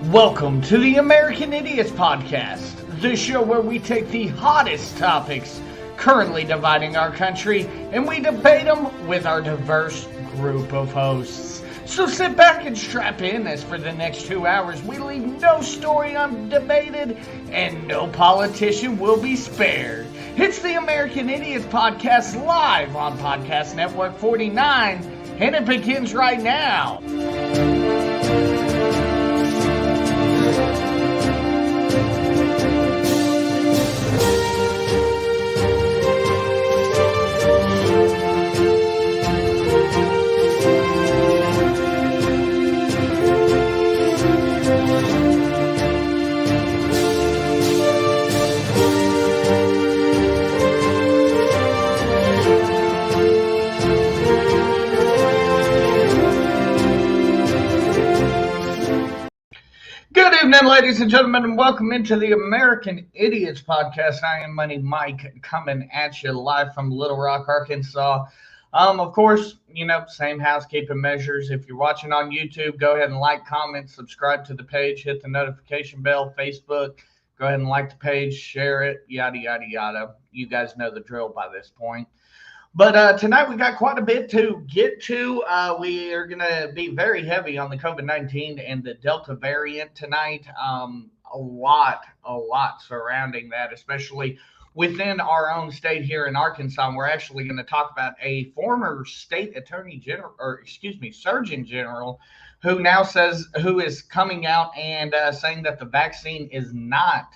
Welcome to the American Idiots Podcast, the show where we take the hottest topics currently dividing our country and we debate them with our diverse group of hosts. So sit back and strap in, as for the next 2 hours we leave no story undebated and no politician will be spared. It's the American Idiots Podcast live on Podcast Network 49, and it begins right now. Good evening, ladies and gentlemen, and welcome into the American Idiots Podcast. I am Money Mike, coming at you live from Little Rock, Arkansas. Of course, same housekeeping measures. If you're watching on YouTube, go ahead and like, comment, subscribe to the page, hit the notification bell. Facebook, go ahead and like the page, share it, yada, yada, yada. You guys know the drill by this point. But tonight we got quite a bit to get to. We are going to be very heavy on the COVID-19 and the Delta variant tonight. A lot surrounding that, especially within our own state here in Arkansas. And we're actually going to talk about a former state Surgeon General, who is coming out and saying that the vaccine is not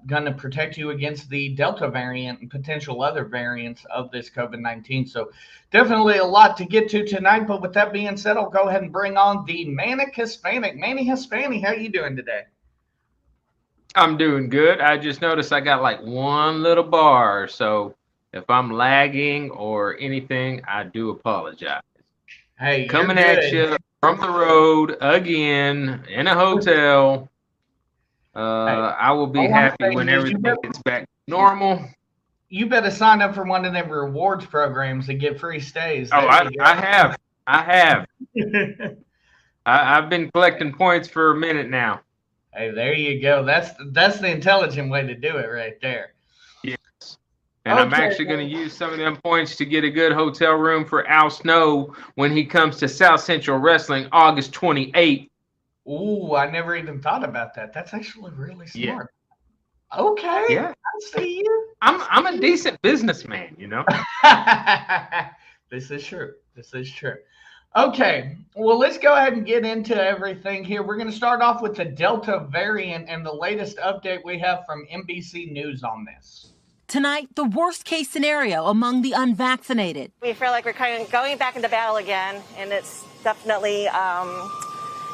going to protect you against the Delta variant and potential other variants of this COVID-19. So definitely a lot to get to tonight. But with that being said, I'll go ahead and bring on the Manic Hispanic. Manny Hispanic, how you doing today? I'm doing good. I just noticed I got like one little bar. So if I'm lagging or anything, I do apologize. Hey, coming at you from the road again in a hotel. I will be happy when everything gets back to normal. You better sign up for one of them rewards programs and get free stays. I have. I've been collecting points for a minute now. Hey, there you go. That's the intelligent way to do it right there. Yes. And I'm actually going to use some of them points to get a good hotel room for Al Snow when he comes to South Central Wrestling August 28th. Ooh, I never even thought about that. That's actually really smart. Yeah. Okay. Yeah. I see you. I'm a decent businessman, This is true. Okay. Well, let's go ahead and get into everything here. We're going to start off with the Delta variant and the latest update we have from NBC News on this. Tonight, the worst case scenario among the unvaccinated. We feel like we're kind of going back into battle again, and it's definitely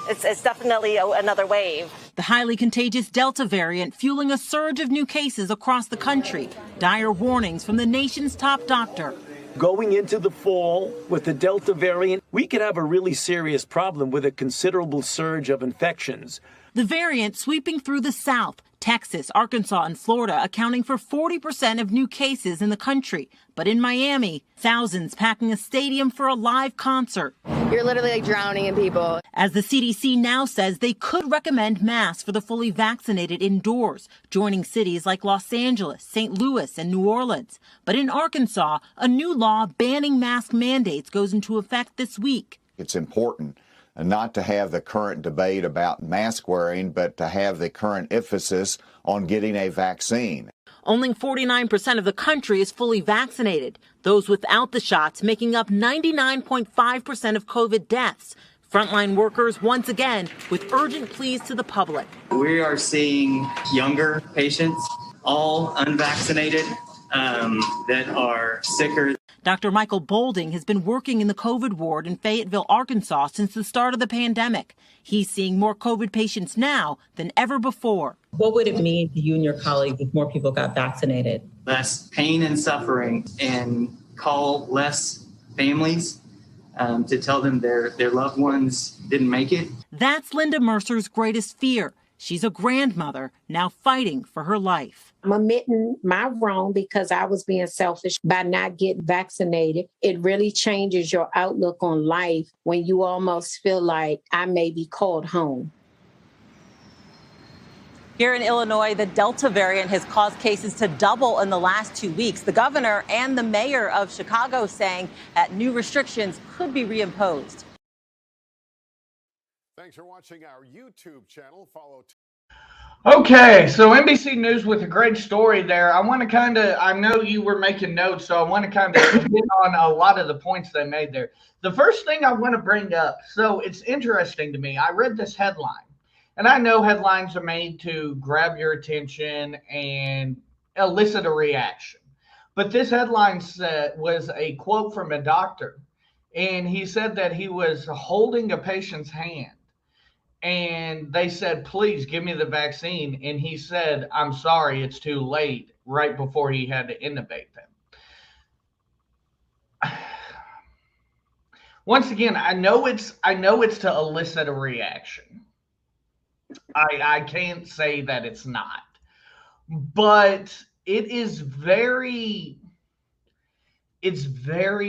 It's definitely another wave. The highly contagious Delta variant fueling a surge of new cases across the country. Dire warnings from the nation's top doctor. Going into the fall with the Delta variant, we could have a really serious problem with a considerable surge of infections. The variant sweeping through the South, Texas, Arkansas, and Florida, accounting for 40% of new cases in the country. But in Miami, thousands packing a stadium for a live concert. You're literally drowning in people. As the CDC now says they could recommend masks for the fully vaccinated indoors, joining cities like Los Angeles, St. Louis, and New Orleans. But in Arkansas, a new law banning mask mandates goes into effect this week. It's important not to have the current debate about mask wearing, but to have the current emphasis on getting a vaccine. Only 49% of the country is fully vaccinated, those without the shots making up 99.5% of COVID deaths. Frontline workers, once again, with urgent pleas to the public. We are seeing younger patients, all unvaccinated, that are sicker. Dr. Michael Bolding has been working in the COVID ward in Fayetteville, Arkansas since the start of the pandemic. He's seeing more COVID patients now than ever before. What would it mean to you and your colleagues if more people got vaccinated? Less pain and suffering, and call less families to tell them their loved ones didn't make it. That's Linda Mercer's greatest fear. She's a grandmother now fighting for her life. I'm admitting my wrong because I was being selfish by not getting vaccinated. It really changes your outlook on life when you almost feel like I may be called home. Here in Illinois, the Delta variant has caused cases to double in the last 2 weeks. The governor and the mayor of Chicago saying that new restrictions could be reimposed. Thanks for watching our YouTube channel. Follow. Okay, so NBC News with a great story there. I know you were making notes, so I want to kind of hit on a lot of the points they made there. The first thing I want to bring up, so it's interesting to me. I read this headline, and I know headlines are made to grab your attention and elicit a reaction. But this headline was a quote from a doctor, and he said that he was holding a patient's hand. And they said, please give me the vaccine. And he said, I'm sorry, it's too late, right before he had to intubate them. Once again, I know it's to elicit a reaction. I can't say that it's not. But it's very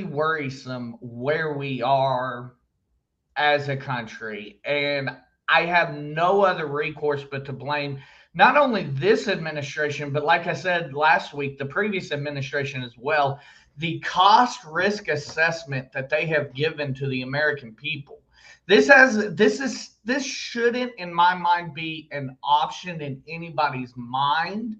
worrisome where we are as a country. And I have no other recourse but to blame not only this administration, but like I said last week, the previous administration as well, the cost risk assessment that they have given to the American people. This shouldn't, in my mind, be an option in anybody's mind.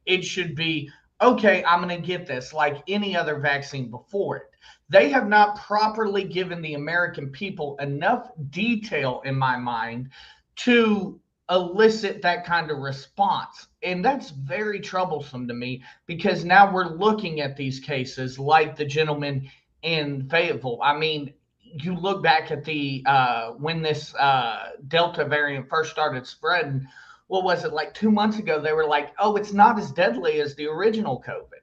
It should be, okay, I'm going to get this like any other vaccine before it. They have not properly given the American people enough detail, in my mind, to elicit that kind of response. And that's very troublesome to me, because now we're looking at these cases like the gentleman in Fayetteville. I mean, you look back at the when this Delta variant first started spreading, what was it, like 2 months ago, they were like, oh, it's not as deadly as the original COVID.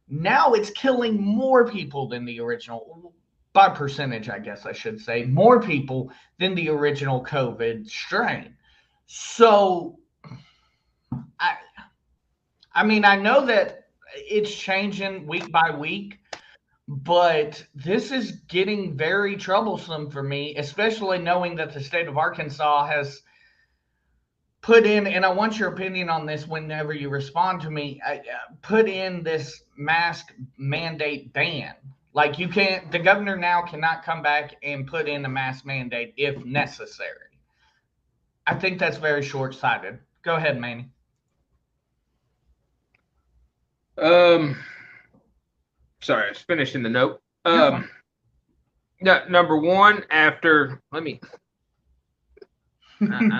Now it's killing more people than the original, by percentage, I guess I should say, more people than the original COVID strain. So, I mean, I know that it's changing week by week, but this is getting very troublesome for me, especially knowing that the state of Arkansas has put in, and I want your opinion on this whenever you respond to me, put in this mask mandate ban. Like, the governor now cannot come back and put in a mask mandate if necessary. I think that's very short-sighted. Go ahead, Manny. Sorry, I was finishing the note. Number one, I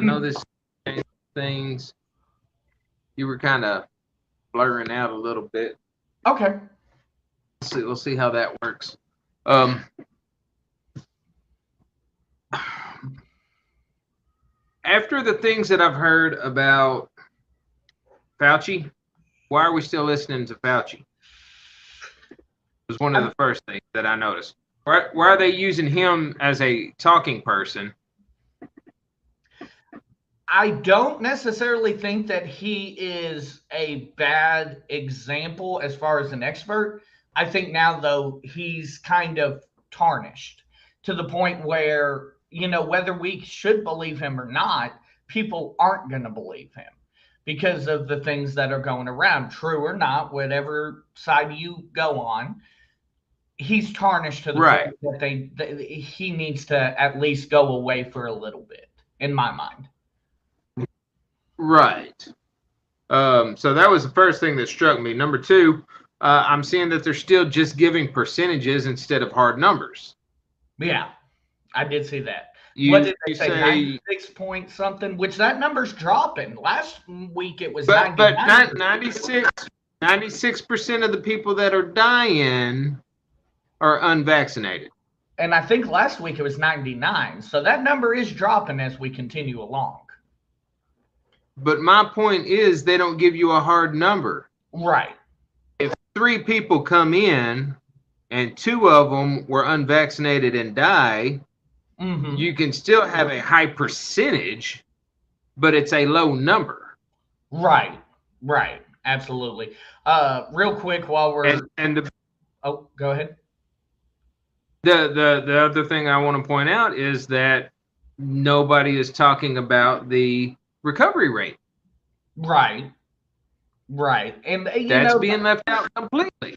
know this things, you were kind of blurring out a little bit. Okay. We'll see how that works. After the things that I've heard about Fauci, why are we still listening to Fauci? It was one of the first things that I noticed. Why are they using him as a talking person? I don't necessarily think that he is a bad example as far as an expert. I think now, though, he's kind of tarnished to the point where, whether we should believe him or not, people aren't going to believe him because of the things that are going around. True or not, whatever side you go on, he's tarnished to the point that he needs to at least go away for a little bit, in my mind. Right. So that was the first thing that struck me. Number two, I'm seeing that they're still just giving percentages instead of hard numbers. Yeah, I did see that. What did they say? 96 point something, which that number's dropping. Last week it was 99. But 96% of the people that are dying are unvaccinated. And I think last week it was 99. So that number is dropping as we continue along. But my point is, they don't give you a hard number. Right. If 3 people come in and 2 of them were unvaccinated and die, you can still have a high percentage, but it's a low number. Right. Absolutely. Real quick while we're... Oh, go ahead. The other thing I want to point out is that nobody is talking about the recovery rate. Right. Right. And, That's being left out completely.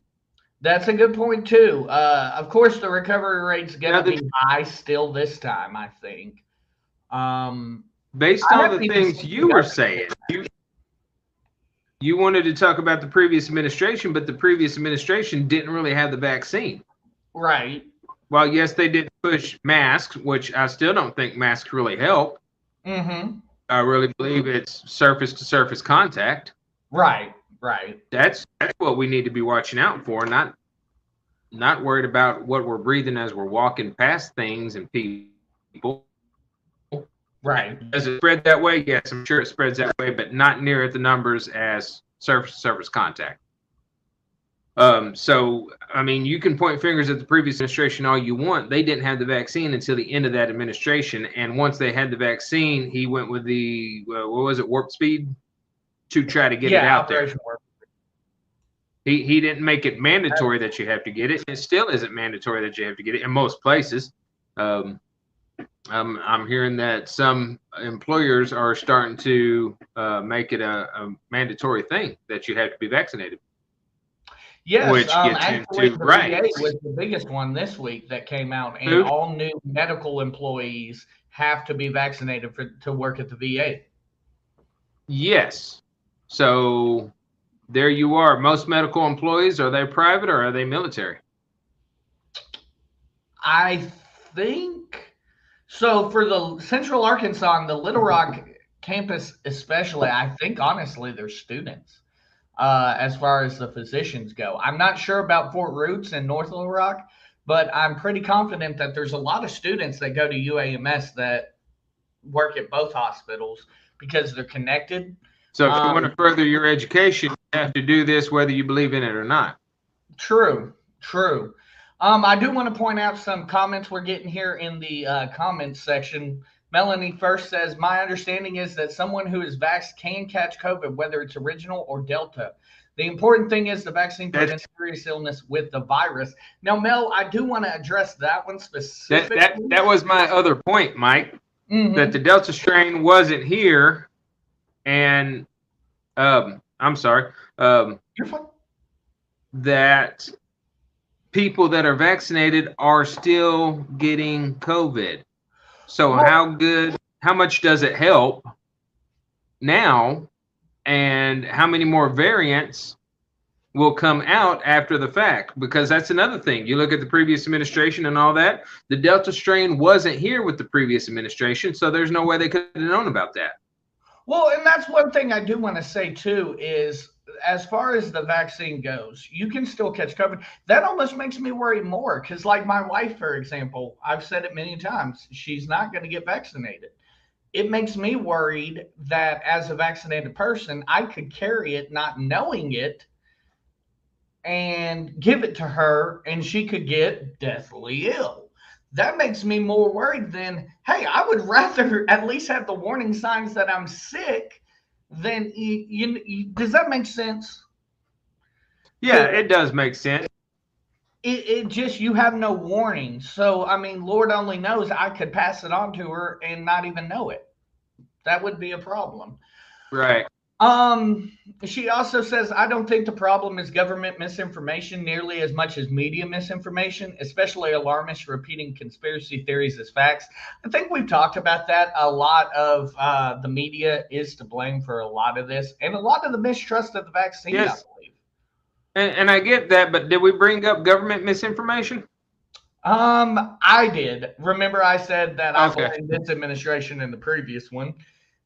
That's a good point, too. Of course, the recovery rate's going to be high still this time, I think. Based on the things you were saying, you wanted to talk about the previous administration, but the previous administration didn't really have the vaccine. Right. Well, yes, they did push masks, which I still don't think masks really help. Mm-hmm. I really believe it's surface-to-surface contact. Right. Right. That's what we need to be watching out for, not worried about what we're breathing as we're walking past things and people. Right. Does it spread that way? Yes, I'm sure it spreads that way, but not near at the numbers as surface-to-surface contact. So, I mean, you can point fingers at the previous administration all you want. They didn't have the vaccine until the end of that administration. And once they had the vaccine, he went with the, what was it, warp speed to try to get it out there. He didn't make it mandatory that you have to get it. It still isn't mandatory that you have to get it in most places. I'm hearing that some employers are starting to make it a mandatory thing that you have to be vaccinated. Yes, which gets actually, into the right. VA was the biggest one this week that came out, and all new medical employees have to be vaccinated to work at the VA. Yes. So there you are. Most medical employees, are they private or are they military? I think so. For the Central Arkansas and the Little Rock campus especially, I think honestly they're students. As far as the physicians go, I'm not sure about Fort Roots and North Little Rock, but I'm pretty confident that there's a lot of students that go to UAMS that work at both hospitals because they're connected. So if you want to further your education, you have to do this whether you believe in it or not. True. I do want to point out some comments we're getting here in the comments section. Melanie first says, my understanding is that someone who is vaxxed can catch COVID, whether it's original or Delta. The important thing is the vaccine prevents serious illness with the virus. Now, Mel, I do want to address that one specifically. That was my other point, Mike, that the Delta strain wasn't here. And I'm sorry, You're fine. That people that are vaccinated are still getting COVID. So how much does it help now, and how many more variants will come out after the fact? Because that's another thing. You look at the previous administration and all that, the Delta strain wasn't here with the previous administration, so there's no way they could have known about that. Well, and that's one thing I do want to say too is as far as the vaccine goes, you can still catch COVID. That almost makes me worry more because, like my wife, for example, I've said it many times, she's not going to get vaccinated. It makes me worried that as a vaccinated person, I could carry it not knowing it and give it to her and she could get deathly ill. That makes me more worried than, hey, I would rather at least have the warning signs that I'm sick than does that make sense? Yeah, it does make sense. It just, you have no warning. So, I mean, Lord only knows I could pass it on to her and not even know it. That would be a problem. Right. She also says, I don't think the problem is government misinformation nearly as much as media misinformation, especially alarmists repeating conspiracy theories as facts. I think we've talked about that. A lot of the media is to blame for a lot of this and a lot of the mistrust of the vaccine, yes. I believe. And I get that, but did we bring up government misinformation? I did. Remember I said that I blamed this administration and the previous one.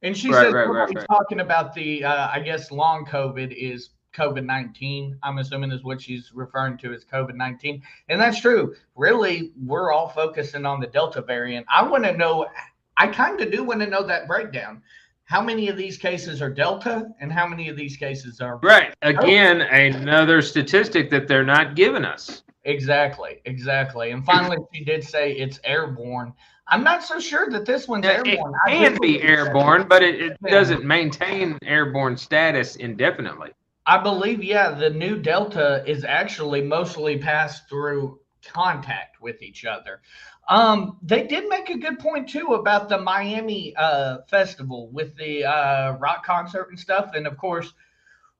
And she says we're talking about the, I guess, long COVID is COVID-19. I'm assuming is what she's referring to as COVID-19. And that's true. Really, we're all focusing on the Delta variant. I want to know, I kind of do want to know that breakdown. How many of these cases are Delta and how many of these cases are... Right. Again, another statistic that they're not giving us. Exactly. And finally, she did say it's airborne. I'm not so sure that this one's airborne. It can be airborne, but it doesn't maintain airborne status indefinitely. I believe, the new Delta is actually mostly passed through contact with each other. They did make a good point too about the Miami festival with the rock concert and stuff. And of course,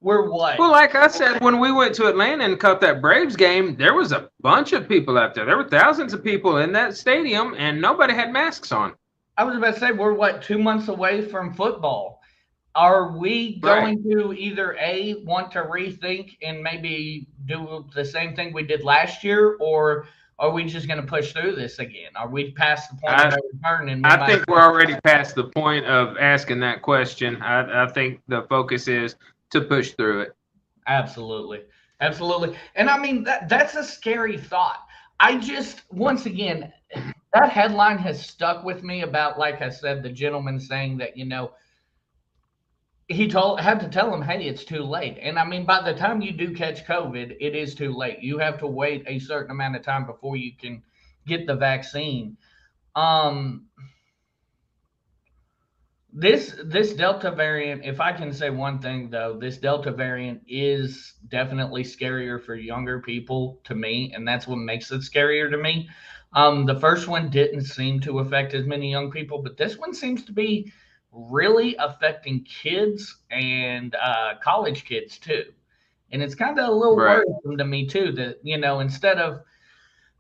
we're what? Well, like I said, when we went to Atlanta and caught that Braves game, there was a bunch of people out there. There were thousands of people in that stadium, and nobody had masks on. I was about to say, we're what, 2 months away from football. Are we going to either want to rethink and maybe do the same thing we did last year, or are we just going to push through this again? Are we past the point of no return? And I think we're already past the point of asking that question. I think the focus is to push through it. Absolutely. Absolutely. And I mean, that's a scary thought. I just, once again, that headline has stuck with me about, like I said, the gentleman saying that, you know, he had to tell him, hey, it's too late. And I mean, by the time you do catch COVID, it is too late. You have to wait a certain amount of time before you can get the vaccine. This Delta variant, if I can say one thing though, this Delta variant is definitely scarier for younger people to me, and that's what makes it scarier to me. The first one didn't seem to affect as many young people, but this one seems to be really affecting kids and college kids too. And it's kind of a little worrisome to me too, that, you know, instead of,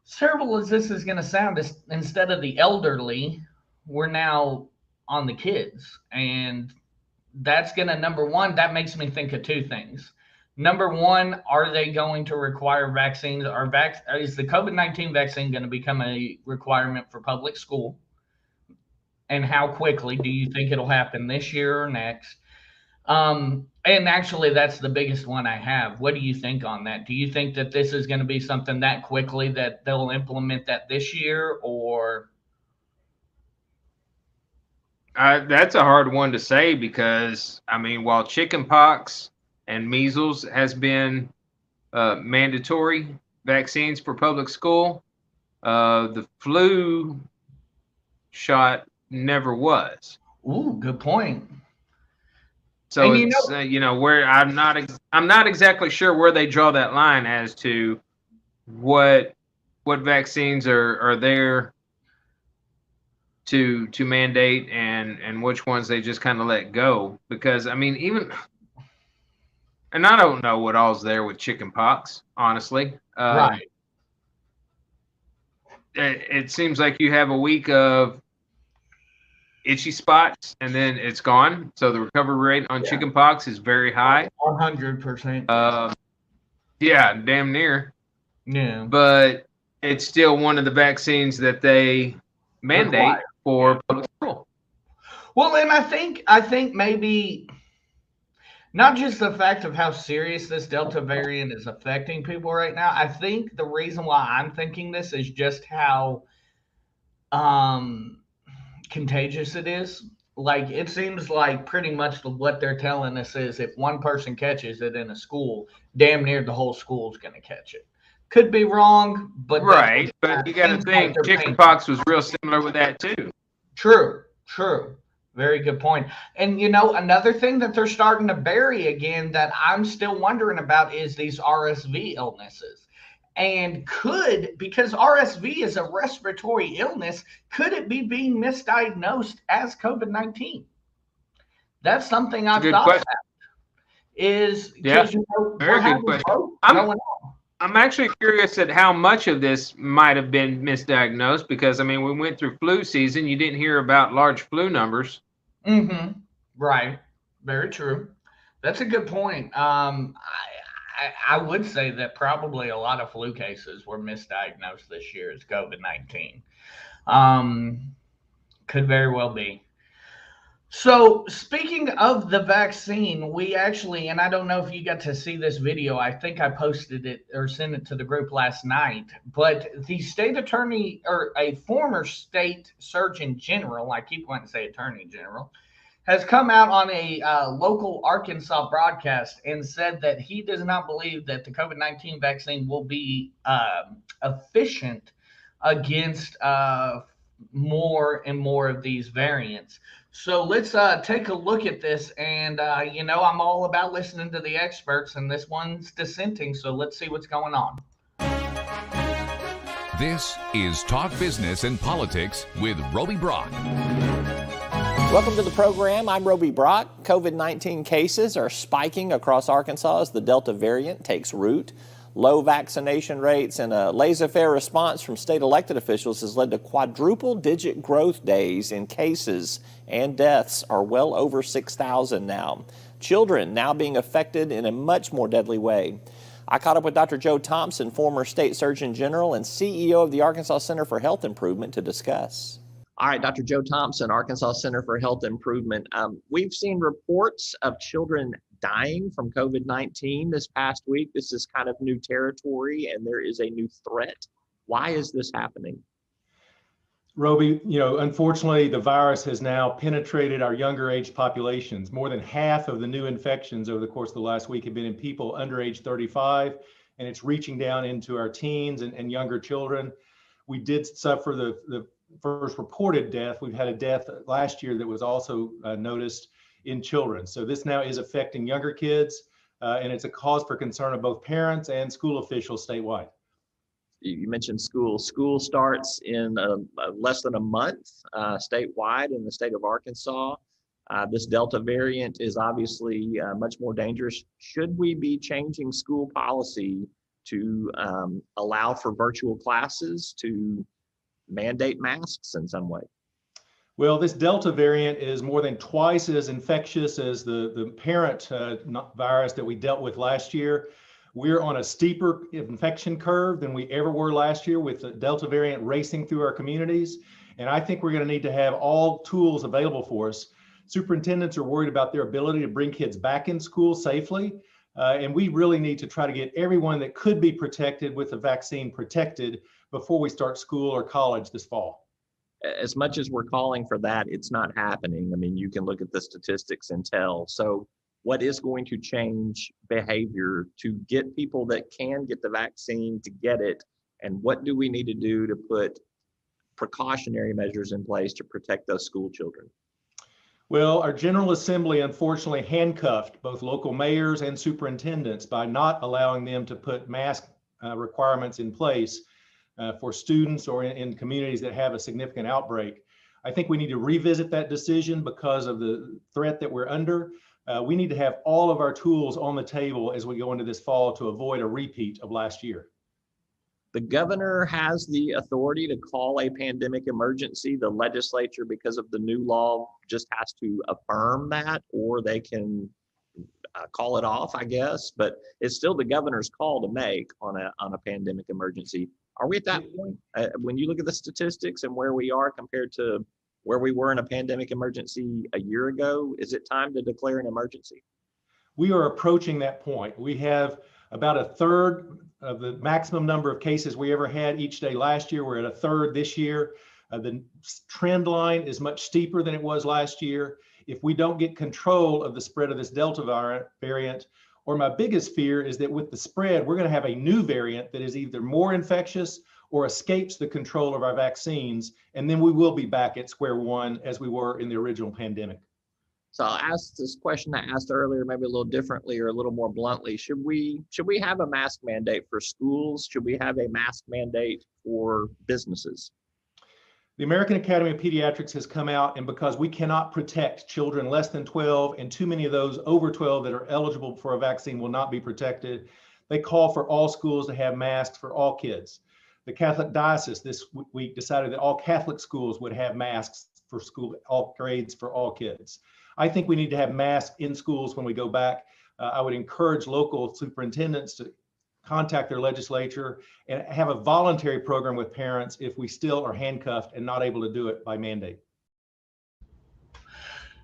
as terrible as this is going to sound, instead of the elderly, we're now on the kids. And that's going to, number one, that makes me think of two things. Number one, are they going to require vaccines? Is the COVID-19 vaccine going to become a requirement for public school? And how quickly do you think it'll happen, this year or next? And actually, that's the biggest one I have. What do you think on that? Do you think that this is going to be something that quickly that they'll implement that this year, or? That's a hard one to say because, I mean, while chickenpox and measles has been mandatory vaccines for public school, the flu shot never was. Ooh, good point. So and it's you know, where I'm not exactly sure where they draw that line as to what vaccines are there to mandate and which ones they just kind of let go, because I mean, even, and I don't know what all's there with chickenpox, honestly. Right. It seems like you have a week of itchy spots and then it's gone. So the recovery rate on chickenpox is very high. 100%. Yeah, damn near. Yeah. But it's still one of the vaccines that they mandate for public school. Well, and I think maybe not just the fact of how serious this Delta variant is affecting people right now. I think the reason why I'm thinking this is just how contagious it is. Like, it seems like pretty much what they're telling us is if one person catches it in a school, damn near the whole school's going to catch it. Could be wrong, but right. But you got to think chickenpox was real similar with that too. True. Very good point. And, you know, another thing that they're starting to bury again that I'm still wondering about is these RSV illnesses. And because RSV is a respiratory illness, could it be being misdiagnosed as COVID-19? That's something I've thought about. Very good question. I'm actually curious at how much of this might have been misdiagnosed, because, I mean, we went through flu season. You didn't hear about large flu numbers. Mm-hmm. Right. Very true. That's a good point. I would say that probably a lot of flu cases were misdiagnosed this year as COVID-19. Could very well be. So speaking of the vaccine, we actually, and I don't know if you got to see this video, I think I posted it or sent it to the group last night, but the state attorney, or a former state surgeon general, I keep wanting to say attorney general, has come out on a local Arkansas broadcast and said that he does not believe that the COVID-19 vaccine will be efficient against more and more of these variants. So let's take a look at this. And, you know, I'm all about listening to the experts, and this one's dissenting. So let's see what's going on. This is Talk Business and Politics with Roby Brock. Welcome to the program. I'm Roby Brock. COVID-19 cases are spiking across Arkansas as the Delta variant takes root. Low vaccination rates and a laissez-faire response from state elected officials has led to quadruple-digit growth days in cases, and deaths are well over 6,000 now. Children now being affected in a much more deadly way. I caught up with Dr. Joe Thompson, former state surgeon general and CEO of the Arkansas Center for Health Improvement, to discuss. All right, Dr. Joe Thompson, Arkansas Center for Health Improvement. We've seen reports of children dying from COVID-19 this past week. This is kind of new territory, and there is a new threat. Why is this happening? Roby, unfortunately, the virus has now penetrated our younger age populations. More than half of the new infections over the course of the last week have been in people under age 35, and it's reaching down into our teens and younger children. We did suffer the first reported death. We've had a death last year that was also noticed in children. So this now is affecting younger kids, and it's a cause for concern of both parents and school officials statewide. You mentioned school. School starts in less than a month statewide in the state of Arkansas. This Delta variant is obviously much more dangerous. Should we be changing school policy to allow for virtual classes, to mandate masks in some way? Well, this Delta variant is more than twice as infectious as the parent virus that we dealt with last year. We're on a steeper infection curve than we ever were last year with the Delta variant racing through our communities. And I think we're going to need to have all tools available for us. Superintendents are worried about their ability to bring kids back in school safely. And we really need to try to get everyone that could be protected with the vaccine protected before we start school or college this fall. As much as we're calling for that, it's not happening. I mean, you can look at the statistics and tell. So what is going to change behavior to get people that can get the vaccine to get it? And what do we need to do to put precautionary measures in place to protect those school children? Well, our General Assembly unfortunately handcuffed both local mayors and superintendents by not allowing them to put mask requirements in place for students or in communities that have a significant outbreak. I think we need to revisit that decision because of the threat that we're under. We need to have all of our tools on the table as we go into this fall to avoid a repeat of last year. The governor has the authority to call a pandemic emergency. The legislature, because of the new law, just has to affirm that, or they can call it off, I guess. But it's still the governor's call to make on a pandemic emergency. Are we at that point? When you look at the statistics and where we are compared to where we were in a pandemic emergency a year ago, is it time to declare an emergency? We are approaching that point. We have about a third of the maximum number of cases we ever had each day last year. We're at a third this year. The trend line is much steeper than it was last year. If we don't get control of the spread of this Delta variant, or my biggest fear is that with the spread, we're going to have a new variant that is either more infectious or escapes the control of our vaccines, and then we will be back at square one as we were in the original pandemic. So I'll ask this question I asked earlier, maybe a little differently or a little more bluntly. Should we have a mask mandate for schools? Should we have a mask mandate for businesses? The American Academy of Pediatrics has come out, and because we cannot protect children less than 12, and too many of those over 12 that are eligible for a vaccine will not be protected, they call for all schools to have masks for all kids. The Catholic Diocese this week decided that all Catholic schools would have masks for school, all grades for all kids. I think we need to have masks in schools when we go back. I would encourage local superintendents to contact their legislature and have a voluntary program with parents if we still are handcuffed and not able to do it by mandate.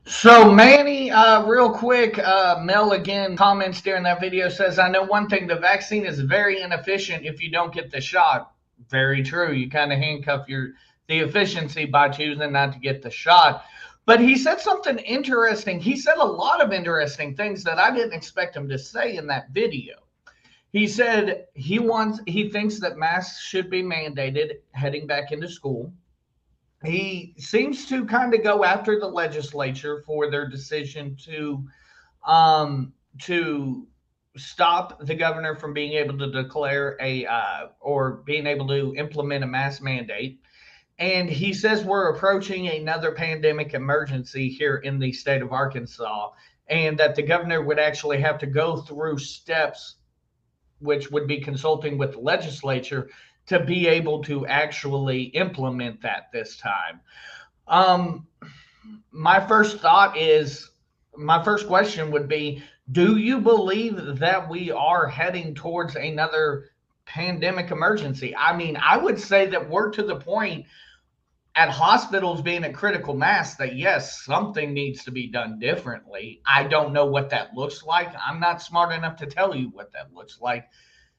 So Manny, real quick, Mel again comments during that video, says, I know one thing, the vaccine is very inefficient if you don't get the shot. Very true. You kind of handcuff the efficiency by choosing not to get the shot. But he said something interesting. He said a lot of interesting things that I didn't expect him to say in that video. He said he thinks that masks should be mandated heading back into school. He seems to kind of go after the legislature for their decision to stop the governor from being able to declare or being able to implement a mask mandate. And he says we're approaching another pandemic emergency here in the state of Arkansas, and that the governor would actually have to go through steps, which would be consulting with the legislature, to be able to actually implement that this time. My first question would be, do you believe that we are heading towards another pandemic emergency? I mean, I would say that we're to the point at hospitals being at critical mass that, yes, something needs to be done differently. I don't know what that looks like. I'm not smart enough to tell you what that looks like.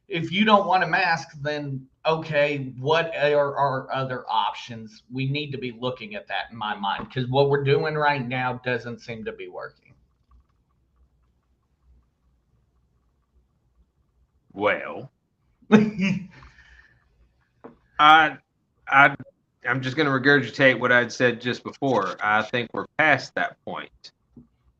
If you don't want a mask, then okay, what are our other options? We need to be looking at that in my mind, because what we're doing right now doesn't seem to be working. Well, I'm just going to regurgitate what I'd said just before. I think we're past that point.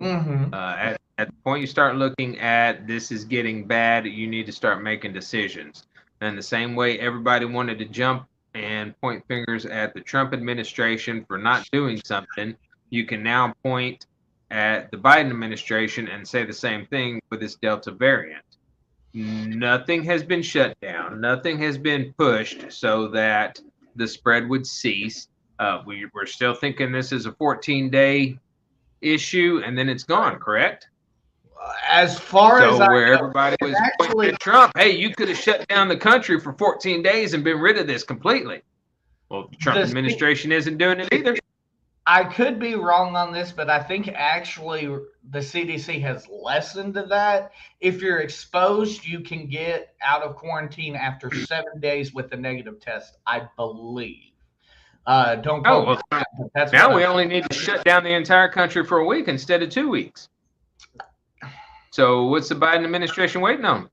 Mm-hmm. At the point you start looking at this is getting bad, you need to start making decisions. And the same way everybody wanted to jump and point fingers at the Trump administration for not doing something, you can now point at the Biden administration and say the same thing with this Delta variant. Nothing has been shut down. Nothing has been pushed so that the spread would cease. We're still thinking this is a 14-day issue and then it's gone, correct? As far as where everybody was pointing at Trump, hey, you could have shut down the country for 14 days and been rid of this completely. Well, the Trump administration isn't doing it either. I could be wrong on this, but I think actually the CDC has lessened that. If you're exposed, you can get out of quarantine after 7 days with a negative test, I believe. Don't go. Now we only need to shut down the entire country for a week instead of 2 weeks. So what's the Biden administration waiting on?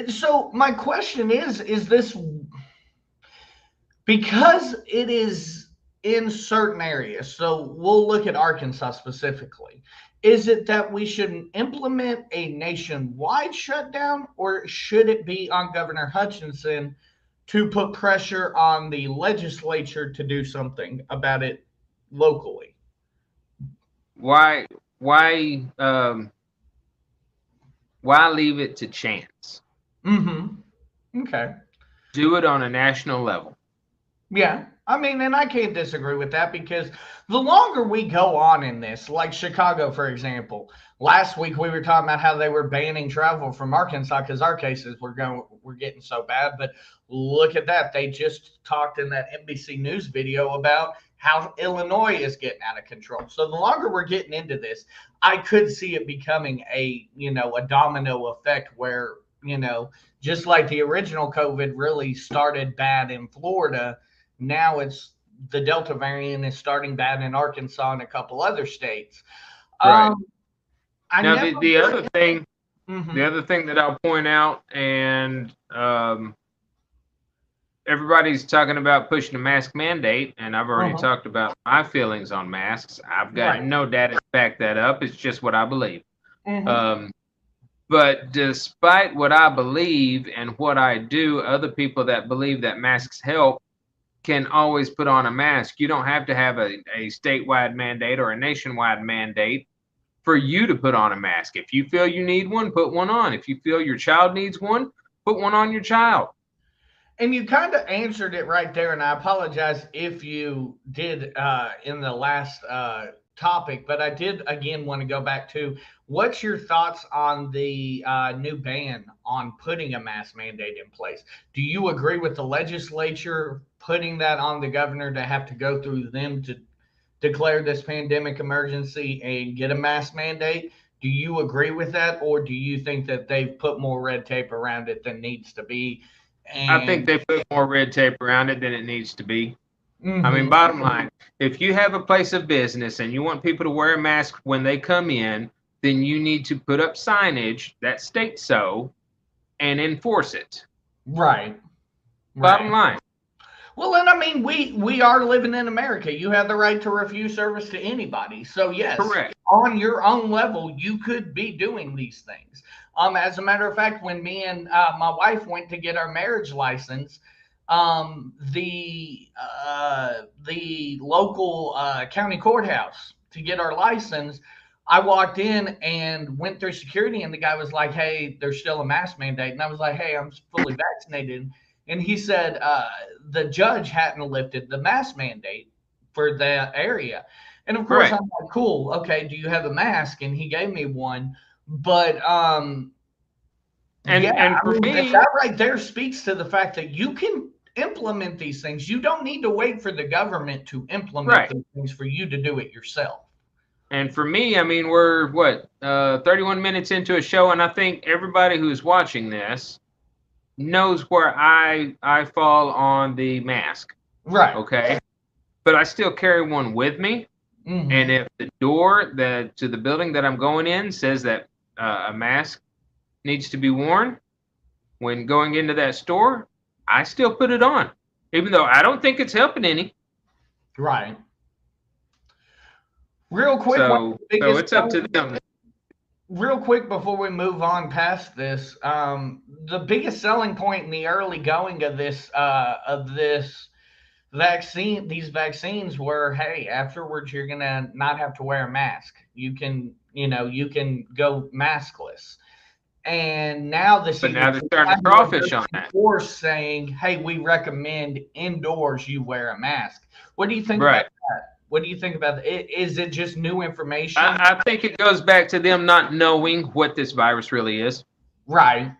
So my question is this because it is in certain areas? So we'll look at Arkansas specifically. Is it that we should implement a nationwide shutdown, or should it be on Governor Hutchinson to put pressure on the legislature to do something about it locally? Why leave it to chance? Mm-hmm. Okay. Do it on a national level. Yeah. I mean, and I can't disagree with that, because the longer we go on in this, like Chicago, for example, last week we were talking about how they were banning travel from Arkansas because our cases were getting so bad. But look at that. They just talked in that NBC News video about how Illinois is getting out of control. So the longer we're getting into this, I could see it becoming a domino effect where, just like the original COVID really started bad in Florida, now it's the Delta variant is starting bad in Arkansas and a couple other states. Right. The other thing that I'll point out, and everybody's talking about pushing a mask mandate, and I've already talked about my feelings on masks. I've got no data to back that up. It's just what I believe. But despite what I believe and what I do, other people that believe that masks help can always put on a mask. You don't have to have a statewide mandate or a nationwide mandate for you to put on a mask. If you feel you need one, put one on. If you feel your child needs one, put one on your child. And you kind of answered it right there, and I apologize if you did in the last topic, but I did again want to go back to what's your thoughts on the new ban on putting a mask mandate in place? Do you agree with the legislature putting that on the governor to have to go through them to declare this pandemic emergency and get a mask mandate? Do you agree with that, or do you think that they've put more red tape around it than needs to be? I think they put more red tape around it than it needs to be. I mean, bottom line, if you have a place of business and you want people to wear a mask when they come in, then you need to put up signage that states so and enforce it. Right. Bottom line. Well, and I mean, we are living in America. You have the right to refuse service to anybody. So yes, correct. On your own level, you could be doing these things. As a matter of fact, when me and my wife went to get our marriage license, the local county courthouse to get our license, I walked in and went through security, and the guy was like, "Hey, there's still a mask mandate," and I was like, "Hey, I'm fully vaccinated," and he said the judge hadn't lifted the mask mandate for that area, and of course I'm like, "Cool, okay, do you have a mask?" And he gave me one, but and for me, that right there speaks to the fact that you can implement these things. You don't need to wait for the government to implement these things for you to do it yourself. And for me, I mean, we're 31 minutes into a show, and I think everybody who's watching this knows where I fall on the mask. Right. Okay. But I still carry one with me. Mm-hmm. And if the door to the building that I'm going in says that a mask needs to be worn when going into that store, I still put it on, even though I don't think it's helping any. Right. Real quick, so it's up to them. Real quick before we move on past this, the biggest selling point in the early going of this vaccine, these vaccines were, hey, afterwards you're gonna not have to wear a mask. You can go maskless. And now but now they're starting to crawfish on that. Or saying, hey, we recommend indoors you wear a mask. What do you think about that? What do you think about it? Is it just new information? I think it goes back to them not knowing what this virus really is. Right.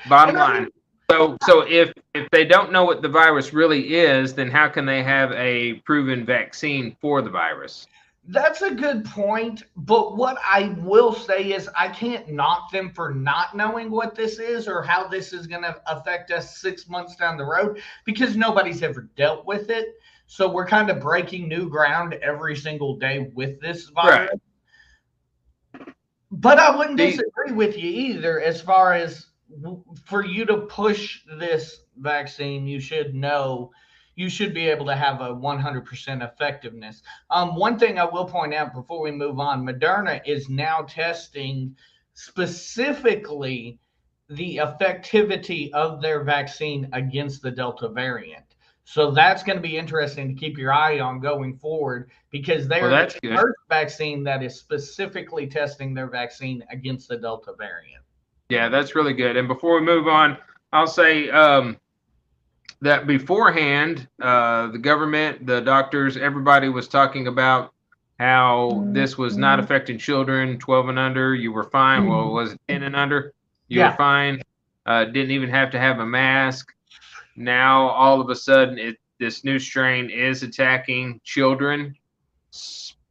Bottom line. So if they don't know what the virus really is, then how can they have a proven vaccine for the virus? That's a good point. But what I will say is I can't knock them for not knowing what this is or how this is going to affect us 6 months down the road, because nobody's ever dealt with it. So we're kind of breaking new ground every single day with this virus. Right. But I wouldn't disagree with you either as far as for you to push this vaccine, you should be able to have a 100% effectiveness. One thing I will point out before we move on, Moderna is now testing specifically the effectivity of their vaccine against the Delta variant. So that's going to be interesting to keep your eye on going forward, because they're the first vaccine that is specifically testing their vaccine against the Delta variant. Yeah, that's really good. And before we move on, I'll say that beforehand, the government, the doctors, everybody was talking about how this was not affecting children 12 and under. You were fine. Well, was it 10 and under? You were fine. Didn't even have to have a mask. Now, all of a sudden, this new strain is attacking children.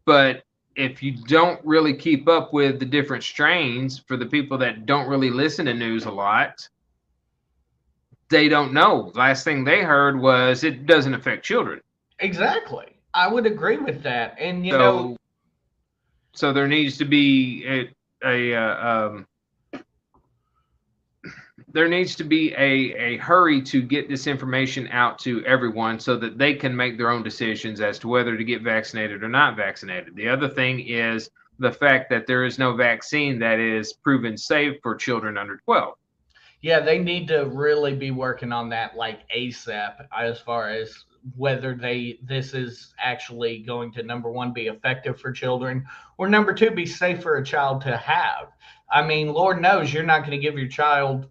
But if you don't really keep up with the different strains, for the people that don't really listen to news a lot, they don't know. Last thing they heard was it doesn't affect children. Exactly. I would agree with that. And, so there needs to be a hurry to get this information out to everyone so that they can make their own decisions as to whether to get vaccinated or not vaccinated. The other thing is the fact that there is no vaccine that is proven safe for children under 12. Yeah, they need to really be working on that like ASAP as far as whether this is actually going to, number one, be effective for children, or number two, be safe for a child to have. I mean, Lord knows you're not going to give your child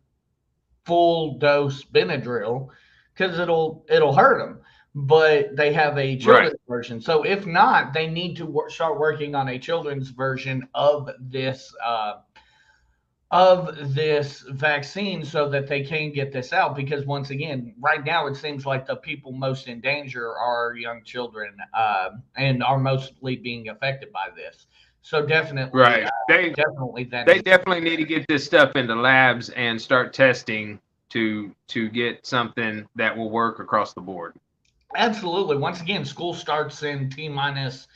full dose Benadryl because it'll hurt them, but they have a children's version. So if not, they need to start working on a children's version of this vaccine so that they can get this out, because once again, right now it seems like the people most in danger are young children and are mostly being affected by this. So definitely, they definitely need to get this stuff into labs and start testing to get something that will work across the board. Absolutely. Once again, school starts in T-minus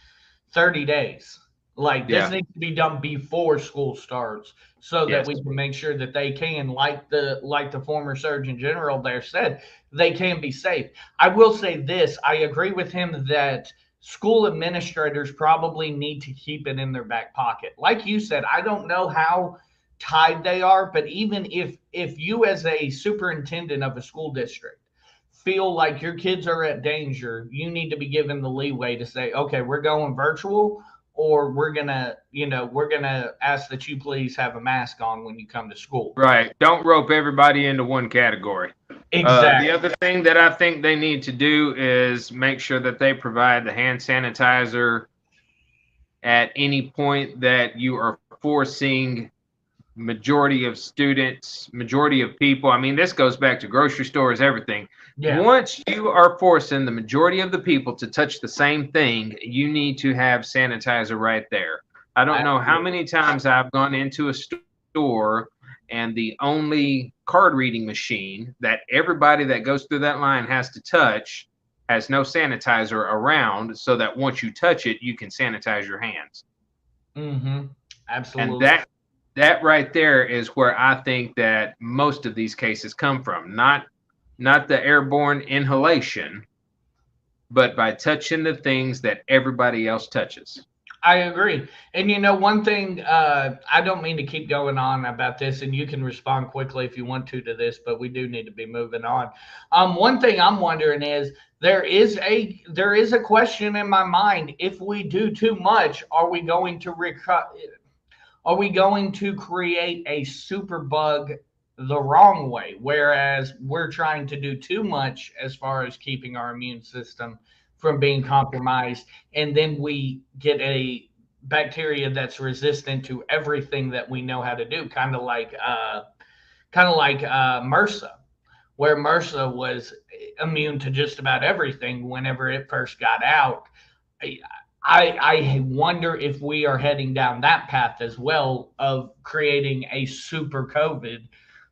30 days. Like this needs to be done before school starts, so that we can make sure that they can, like the former Surgeon General there said, they can be safe. I will say this: I agree with him that school administrators probably need to keep it in their back pocket. Like you said, I don't know how tied they are, but even if you as a superintendent of a school district feel like your kids are at danger, you need to be given the leeway to say, okay, we're going virtual, or we're gonna ask that you please have a mask on when you come to school. Right. Don't rope everybody into one category. Exactly. The other thing that I think they need to do is make sure that they provide the hand sanitizer at any point that you are forcing majority of students, majority of people. I mean, this goes back to grocery stores, everything. Yeah. Once you are forcing the majority of the people to touch the same thing, you need to have sanitizer right there. I don't know how many times I've gone into a store and the only card reading machine that everybody that goes through that line has to touch has no sanitizer around, so that once you touch it, you can sanitize your hands. Mm-hmm. Absolutely. And that right there is where I think that most of these cases come from. Not the airborne inhalation, but by touching the things that everybody else touches. I agree. And one thing, I don't mean to keep going on about this, and you can respond quickly if you want to this, but we do need to be moving on. One thing I'm wondering is there is a question in my mind. If we do too much, are we going to create a super bug the wrong way? Whereas we're trying to do too much as far as keeping our immune system from being compromised, and then we get a bacteria that's resistant to everything that we know how to do, kind of like MRSA, where MRSA was immune to just about everything whenever it first got out. I wonder if we are heading down that path as well, of creating a super COVID,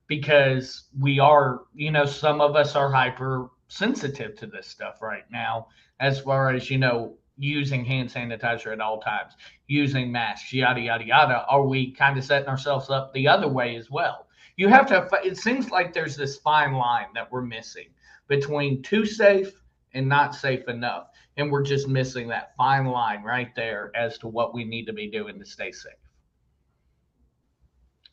because we are, some of us are hypersensitive to this stuff right now, as far as, using hand sanitizer at all times, using masks, yada, yada, yada. Are we kind of setting ourselves up the other way as well? You have to, it seems like there's this fine line that we're missing between too safe and not safe enough. And we're just missing that fine line right there as to what we need to be doing to stay safe.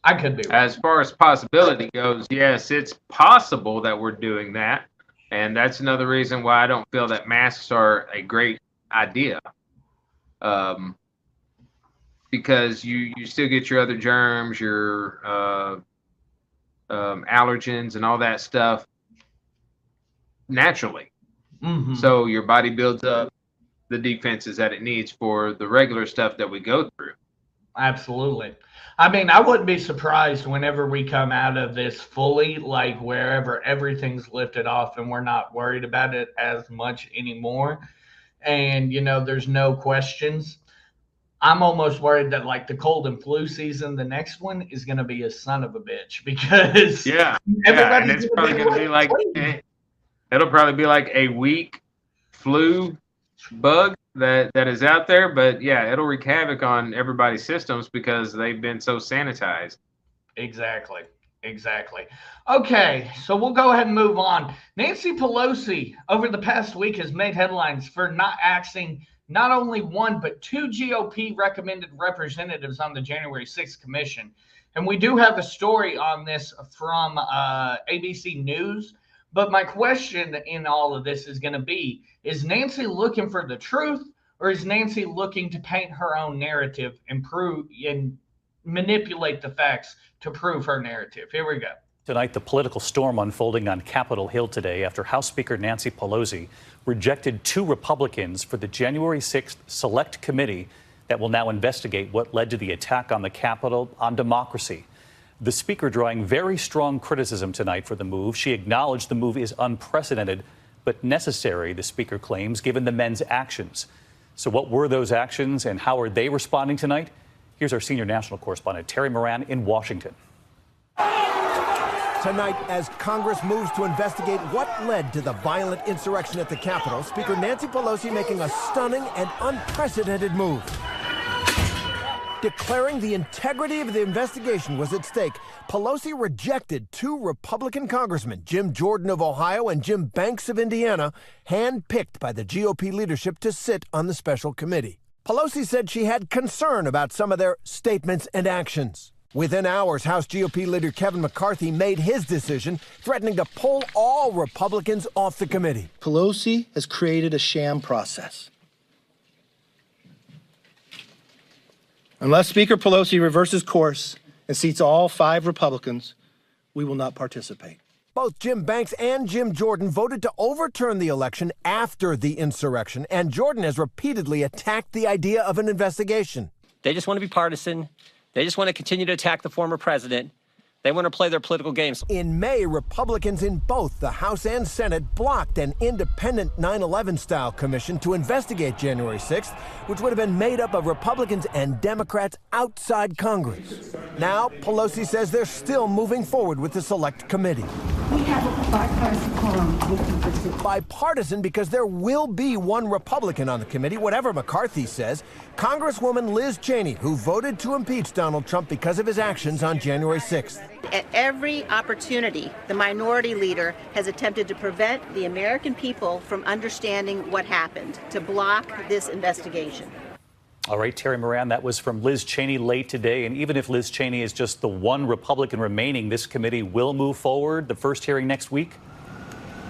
I could be wrong. As far as possibility goes, yes, it's possible that we're doing that. And that's another reason why I don't feel that masks are a great idea. Because you still get your other germs, your allergens and all that stuff naturally. Mm-hmm. So your body builds up the defenses that it needs for the regular stuff that we go through. Absolutely. I mean, I wouldn't be surprised whenever we come out of this fully, like wherever everything's lifted off and we're not worried about it as much anymore. And, there's no questions. I'm almost worried that like the cold and flu season, the next one is going to be a son of a bitch, because and it's probably going to be like, it'll probably be like a weak flu bug that is out there, but it'll wreak havoc on everybody's systems because they've been so sanitized. Exactly. Okay, so we'll go ahead and move on. Nancy Pelosi over the past week has made headlines for not axing not only one but two GOP recommended representatives on the January 6th commission. And we do have a story on this from ABC News. But my question in all of this is going to be, is Nancy looking for the truth, or is Nancy looking to paint her own narrative and manipulate the facts to prove her narrative? Here we go. Tonight, the political storm unfolding on Capitol Hill today after House Speaker Nancy Pelosi rejected two Republicans for the January 6th Select Committee that will now investigate what led to the attack on the Capitol on democracy. The Speaker drawing very strong criticism tonight for the move. She acknowledged the move is unprecedented, but necessary, the Speaker claims, given the men's actions. So what were those actions and how are they responding tonight? Here's our senior national correspondent, Terry Moran in Washington. Tonight, as Congress moves to investigate what led to the violent insurrection at the Capitol, Speaker Nancy Pelosi making a stunning and unprecedented move. Declaring the integrity of the investigation was at stake, Pelosi rejected two Republican congressmen, Jim Jordan of Ohio and Jim Banks of Indiana, handpicked by the GOP leadership to sit on the special committee. Pelosi said she had concern about some of their statements and actions. Within hours, House GOP leader Kevin McCarthy made his decision, threatening to pull all Republicans off the committee. Pelosi has created a sham process. Unless Speaker Pelosi reverses course and seats all 5 Republicans, we will not participate. Both Jim Banks and Jim Jordan voted to overturn the election after the insurrection, and Jordan has repeatedly attacked the idea of an investigation. They just want to be partisan. They just want to continue to attack the former president. They want to play their political games. In May, Republicans in both the House and Senate blocked an independent 9/11-style commission to investigate January 6th, which would have been made up of Republicans and Democrats outside Congress. Now, Pelosi says they're still moving forward with the Select Committee. We have a bipartisan quorum. Bipartisan because there will be one Republican on the committee, whatever McCarthy says. Congresswoman Liz Cheney, who voted to impeach Donald Trump because of his actions on January 6th. At every opportunity, the minority leader has attempted to prevent the American people from understanding what happened, to block this investigation. All right, Terry Moran, that was from Liz Cheney late today. And even if Liz Cheney is just the one Republican remaining, this committee will move forward. The first hearing next week?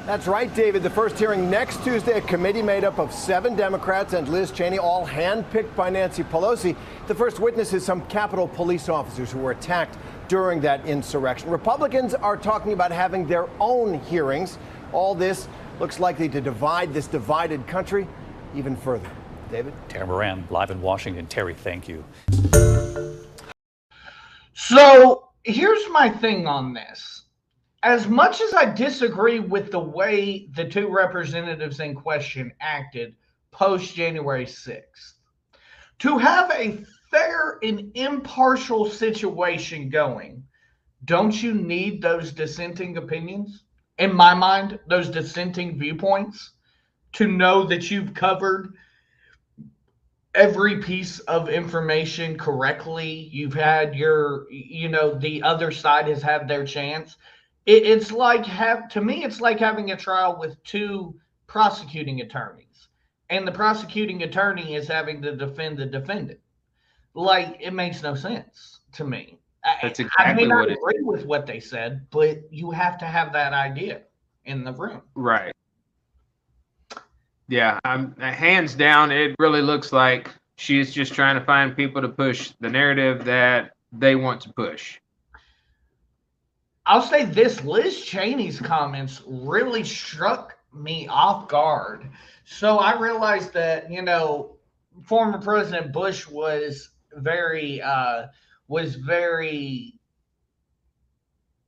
That's right, David. The first hearing next Tuesday, a committee made up of 7 Democrats and Liz Cheney, all handpicked by Nancy Pelosi. The first witness is some Capitol police officers who were attacked during that insurrection. Republicans are talking about having their own hearings. All this looks likely to divide this divided country even further. David? Terry Moran, live in Washington. Terry, thank you. So here's my thing on this. As much as I disagree with the way the 2 representatives in question acted post January 6th, to have a fair and impartial situation going, don't you need those dissenting opinions? In my mind, those dissenting viewpoints, to know that you've covered every piece of information correctly. You've had your, the other side has had their chance. It's like to me, it's like having a trial with 2 prosecuting attorneys, and the prosecuting attorney is having to defend the defendant. Like, it makes no sense to me. That's exactly I may not what it agree with what they said, but you have to have that idea in the room. Right. Yeah, hands down, it really looks like she's just trying to find people to push the narrative that they want to push. I'll say this, Liz Cheney's comments really struck me off guard. So I realized that, former President Bush was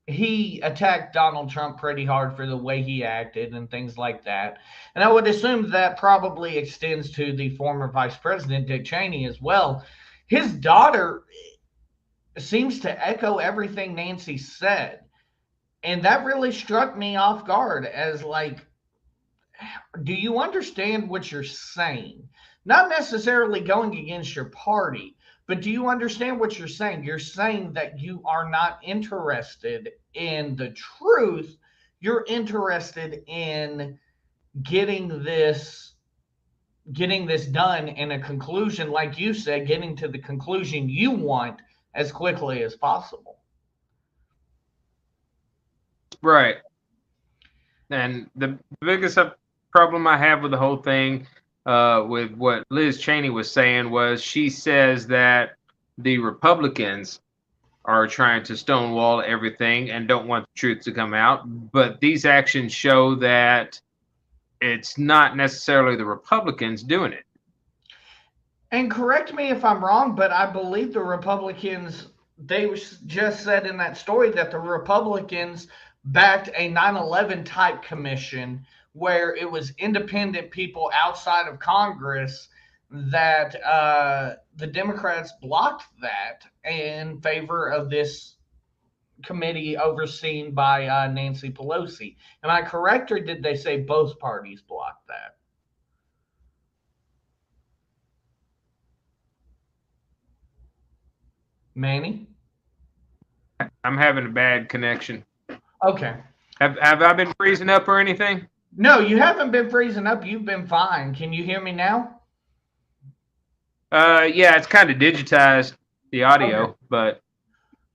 he attacked Donald Trump pretty hard for the way he acted and things like that. And I would assume that probably extends to the former Vice President, Dick Cheney, as well. His daughter seems to echo everything Nancy said. And that really struck me off guard as like, do you understand what you're saying? Not necessarily going against your party, but do you understand what you're saying? You're saying that you are not interested in the truth. You're interested in getting this done in a conclusion, like you said, getting to the conclusion you want as quickly as possible. Right. And the biggest problem I have with the whole thing, with what Liz Cheney was saying, was she says that the Republicans are trying to stonewall everything and don't want the truth to come out. But these actions show that it's not necessarily the Republicans doing it. And correct me if I'm wrong, but I believe the Republicans, they just said in that story that the Republicans backed a 9/11 type commission where it was independent people outside of Congress, that the Democrats blocked that in favor of this committee overseen by Nancy Pelosi. Am I correct, or did they say both parties blocked that? Manny? I'm having a bad connection. Okay. Have I been freezing up or anything? No, you haven't been freezing up. You've been fine. Can you hear me now? Yeah, it's kind of digitized, the audio, okay. But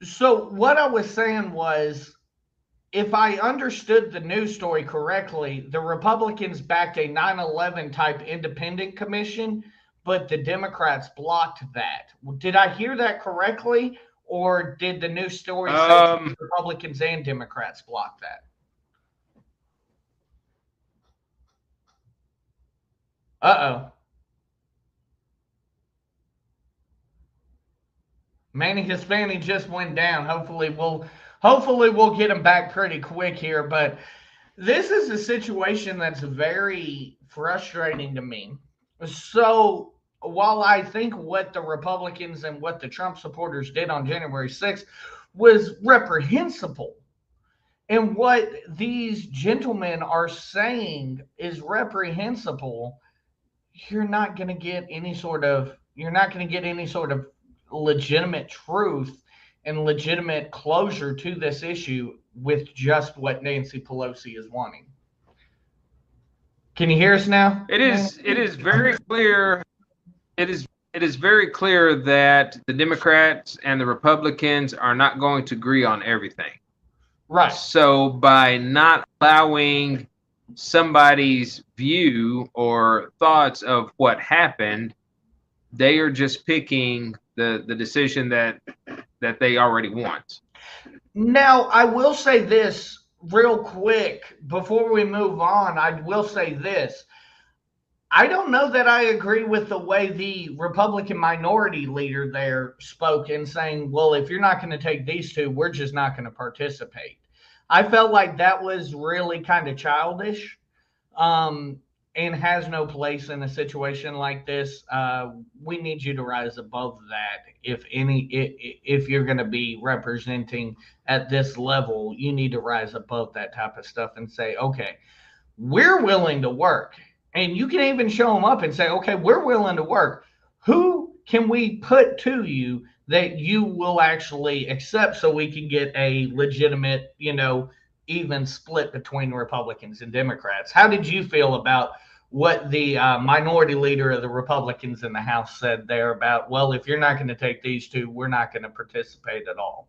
So what I was saying was, if I understood the news story correctly, the Republicans backed a 9/11 type independent commission, but the Democrats blocked that. Did I hear that correctly? Or did the news story say Republicans and Democrats blocked that? Uh-oh. Manny Hispani just went down. Hopefully we'll get him back pretty quick here. But this is a situation that's very frustrating to me. So while I think what the Republicans and what the Trump supporters did on January 6th was reprehensible, and what these gentlemen are saying is reprehensible, you're not going to get any sort of legitimate truth and legitimate closure to this issue with just what Nancy Pelosi is wanting. Can you hear us now? It is very clear. It is very clear that the Democrats and the Republicans are not going to agree on everything. Right. So by not allowing somebody's view or thoughts of what happened, they are just picking the decision that they already want. Now, I will say this real quick before we move on. I will say this. I don't know that I agree with the way the Republican minority leader there spoke in saying, well, if you're not going to take these two, we're just not going to participate. I felt like that was really kind of childish and has no place in a situation like this. We need you to rise above that. If you're going to be representing at this level, you need to rise above that type of stuff and say, okay, we're willing to work. And you can even show them up and say, okay, we're willing to work. Who can we put to you that you will actually accept so we can get a legitimate, even split between Republicans and Democrats? How did you feel about what the minority leader of the Republicans in the House said there about, well, if you're not going to take these two, we're not going to participate at all?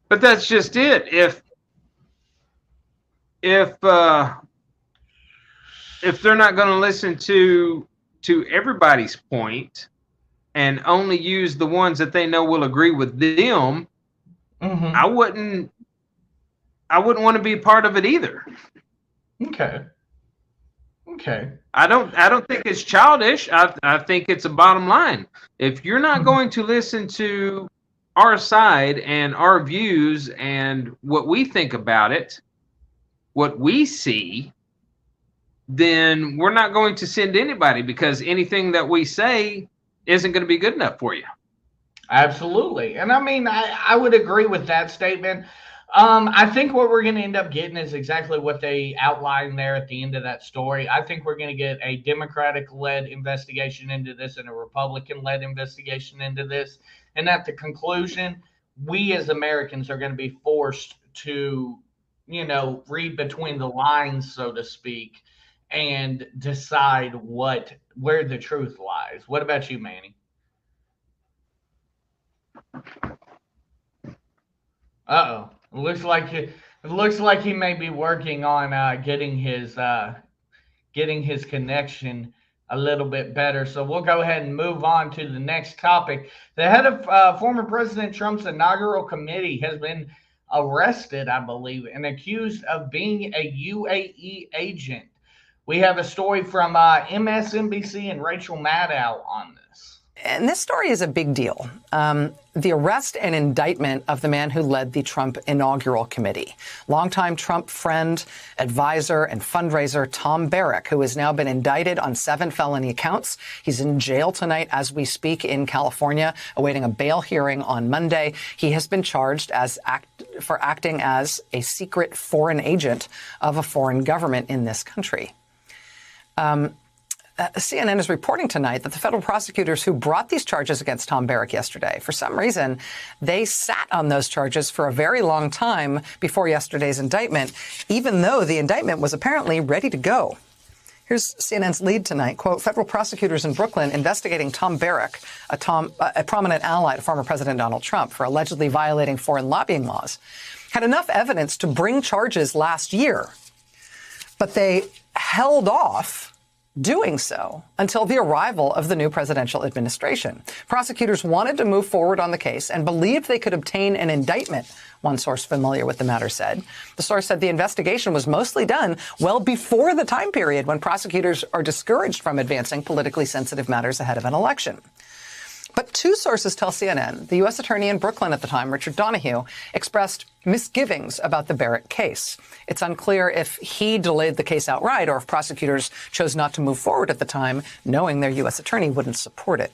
But that's just it. If they're not going to listen to everybody's point and only use the ones that they know will agree with them, I wouldn't want to be part of it either. Okay. I don't think it's childish. I think it's a bottom line. If you're not going to listen to our side and our views and what we think about it, what we see, then we're not going to send anybody, because anything that we say isn't going to be good enough for you. Absolutely. And I mean, I would agree with that statement. I think what we're going to end up getting is exactly what they outlined there at the end of that story. I think we're going to get a Democratic-led investigation into this and a Republican-led investigation into this. And at the conclusion, we as Americans are going to be forced to, read between the lines, so to speak, and decide where the truth lies. What about you, Manny? Uh-oh. It looks like he may be working on getting his connection a little bit better. So we'll go ahead and move on to the next topic. The head of former President Trump's inaugural committee has been arrested, I believe, and accused of being a UAE agent. We have a story from MSNBC and Rachel Maddow on this. And this story is a big deal. The arrest and indictment of the man who led the Trump inaugural committee. Longtime Trump friend, advisor, and fundraiser Tom Barrack, who has now been indicted on 7 felony counts. He's in jail tonight as we speak in California, awaiting a bail hearing on Monday. He has been charged for acting as a secret foreign agent of a foreign government in this country. CNN is reporting tonight that the federal prosecutors who brought these charges against Tom Barrack yesterday, for some reason, they sat on those charges for a very long time before yesterday's indictment, even though the indictment was apparently ready to go. Here's CNN's lead tonight. Quote, federal prosecutors in Brooklyn investigating Tom Barrack, a prominent ally to former President Donald Trump, for allegedly violating foreign lobbying laws, had enough evidence to bring charges last year, but they held off doing so until the arrival of the new presidential administration. Prosecutors wanted to move forward on the case and believed they could obtain an indictment, one source familiar with the matter said. The source said the investigation was mostly done well before the time period when prosecutors are discouraged from advancing politically sensitive matters ahead of an election. But two sources tell CNN the U.S. attorney in Brooklyn at the time, Richard Donahue, expressed misgivings about the Barrack case. It's unclear if he delayed the case outright or if prosecutors chose not to move forward at the time, knowing their U.S. attorney wouldn't support it.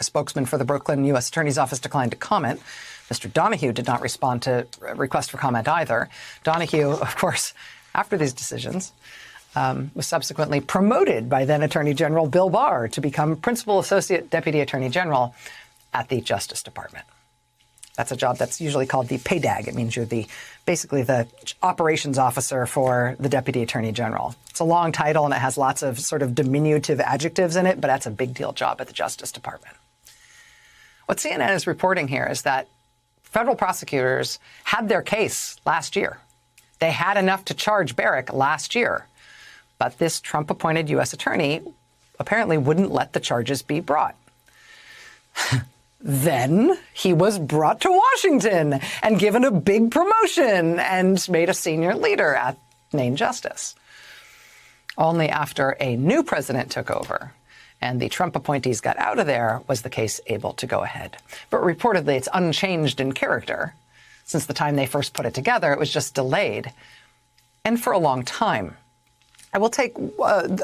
A spokesman for the Brooklyn U.S. Attorney's Office declined to comment. Mr. Donahue did not respond to a request for comment either. Donahue, of course, after these decisions, was subsequently promoted by then Attorney General Bill Barr to become Principal Associate Deputy Attorney General at the Justice Department. That's a job that's usually called the PAYDAG. It means you're basically the operations officer for the Deputy Attorney General. It's a long title and it has lots of sort of diminutive adjectives in it, but that's a big deal job at the Justice Department. What CNN is reporting here is that federal prosecutors had their case last year. They had enough to charge Barrack last year. But this Trump-appointed U.S. attorney apparently wouldn't let the charges be brought. Then he was brought to Washington and given a big promotion and made a senior leader at Main Justice. Only after a new president took over and the Trump appointees got out of there was the case able to go ahead. But reportedly, it's unchanged in character. Since the time they first put it together, it was just delayed. And for a long time. I will take,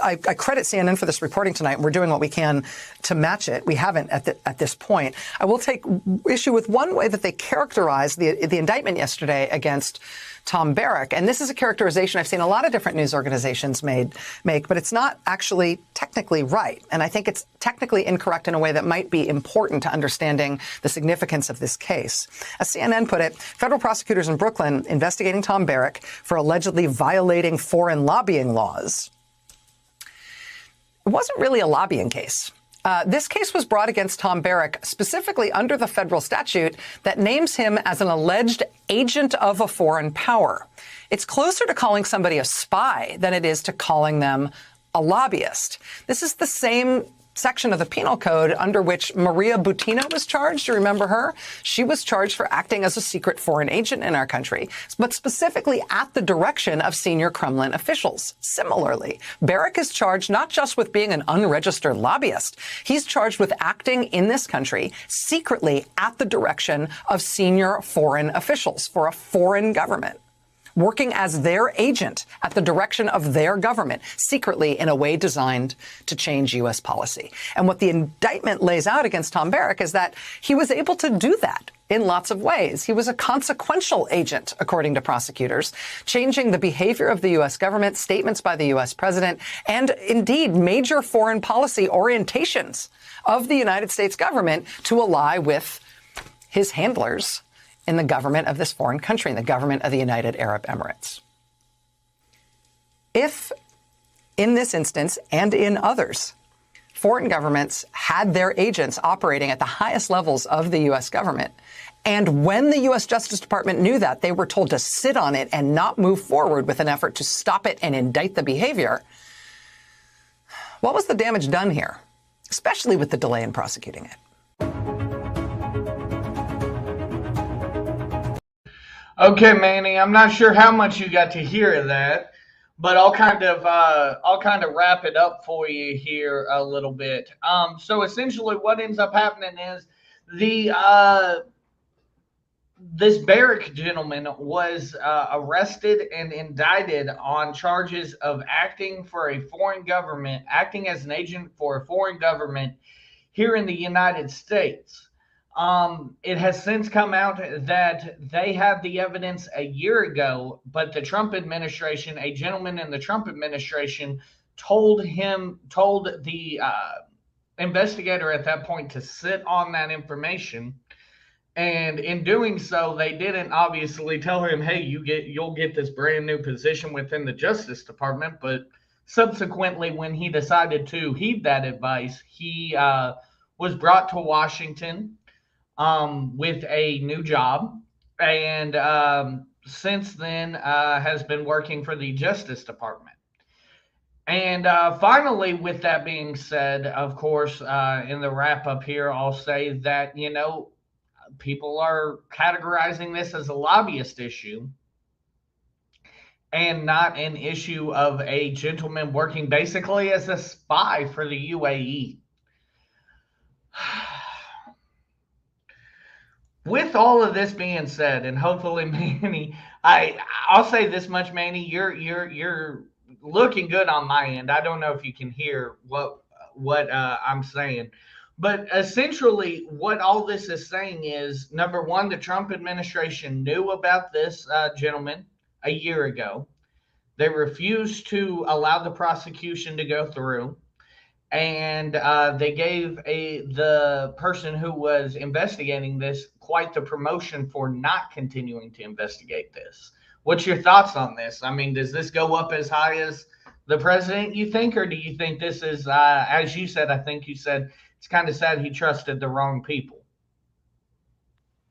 I credit CNN for this reporting tonight. We're doing what we can to match it. We haven't at this point. I will take issue with one way that they characterized the indictment yesterday against Tom Barrack. And this is a characterization I've seen a lot of different news organizations make, but it's not actually technically right. And I think it's technically incorrect in a way that might be important to understanding the significance of this case. As CNN put it, federal prosecutors in Brooklyn investigating Tom Barrack for allegedly violating foreign lobbying laws. It wasn't really a lobbying case. This case was brought against Tom Barrack specifically under the federal statute that names him as an alleged agent of a foreign power. It's closer to calling somebody a spy than it is to calling them a lobbyist. This is the same section of the penal code under which Maria Butina was charged. You remember her? She was charged for acting as a secret foreign agent in our country, but specifically at the direction of senior Kremlin officials. Similarly, Barrack is charged not just with being an unregistered lobbyist. He's charged with acting in this country secretly at the direction of senior foreign officials for a foreign government, working as their agent at the direction of their government, secretly in a way designed to change U.S. policy. And what the indictment lays out against Tom Barrack is that he was able to do that in lots of ways. He was a consequential agent, according to prosecutors, changing the behavior of the U.S. government, statements by the U.S. president, and indeed major foreign policy orientations of the United States government to ally with his handlers in the government of this foreign country, in the government of the United Arab Emirates. If, in this instance and in others, foreign governments had their agents operating at the highest levels of the U.S. government, and when the U.S. Justice Department knew that, they were told to sit on it and not move forward with an effort to stop it and indict the behavior, what was the damage done here, especially with the delay in prosecuting it? Okay, Manny, I'm not sure how much you got to hear of that, but I'll kind of wrap it up for you here a little bit. So essentially, what ends up happening is this Barrack gentleman was arrested and indicted on charges of acting for a foreign government, acting as an agent for a foreign government here in the United States. It has since come out that they had the evidence a year ago, but the Trump administration, a gentleman in the Trump administration, told the investigator at that point to sit on that information. And in doing so, they didn't obviously tell him, hey, you'll get this brand new position within the Justice Department, but subsequently, when he decided to heed that advice, he was brought to Washington with a new job, and since then has been working for the Justice Department. And finally, with that being said, of course, in the wrap up here, I'll say that, people are categorizing this as a lobbyist issue and not an issue of a gentleman working basically as a spy for the UAE. With all of this being said, and hopefully, Manny, I'll say this much, Manny, you're looking good on my end. I don't know if you can hear what I'm saying, but essentially, what all this is saying is, number one, the Trump administration knew about this gentleman a year ago. They refused to allow the prosecution to go through, and they gave the person who was investigating this quite the promotion for not continuing to investigate this. What's your thoughts on this? I mean, does this go up as high as the president, you think, or do you think this is, as you said, I think you said, it's kind of sad he trusted the wrong people?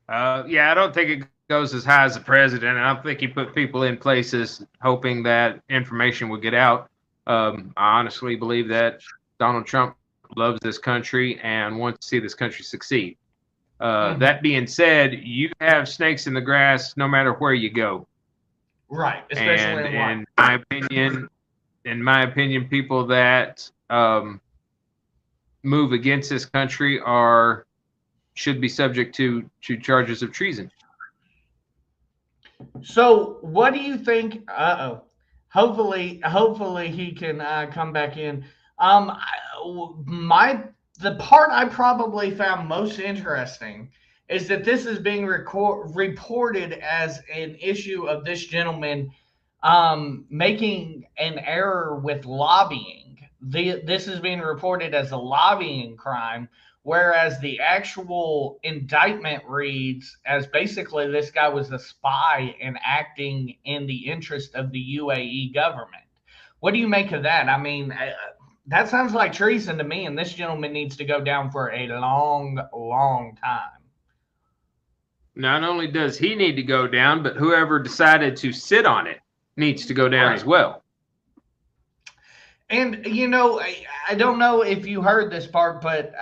Yeah, I don't think it goes as high as the president. I don't think he put people in places hoping that information would get out. I honestly believe that Donald Trump loves this country and wants to see this country succeed. That being said, you have snakes in the grass no matter where you go. Right, especially in my opinion, people that move against this country should be subject to charges of treason. So, what do you think? Hopefully he can come back in. The part I probably found most interesting is that this is being reported as an issue of this gentleman making an error with lobbying. This is being reported as a lobbying crime, whereas the actual indictment reads as basically this guy was a spy and acting in the interest of the UAE government. What do you make of that? I mean, that sounds like treason to me, and this gentleman needs to go down for a long, long time. Not only does he need to go down, but whoever decided to sit on it needs to go down as well. And, I don't know if you heard this part, but,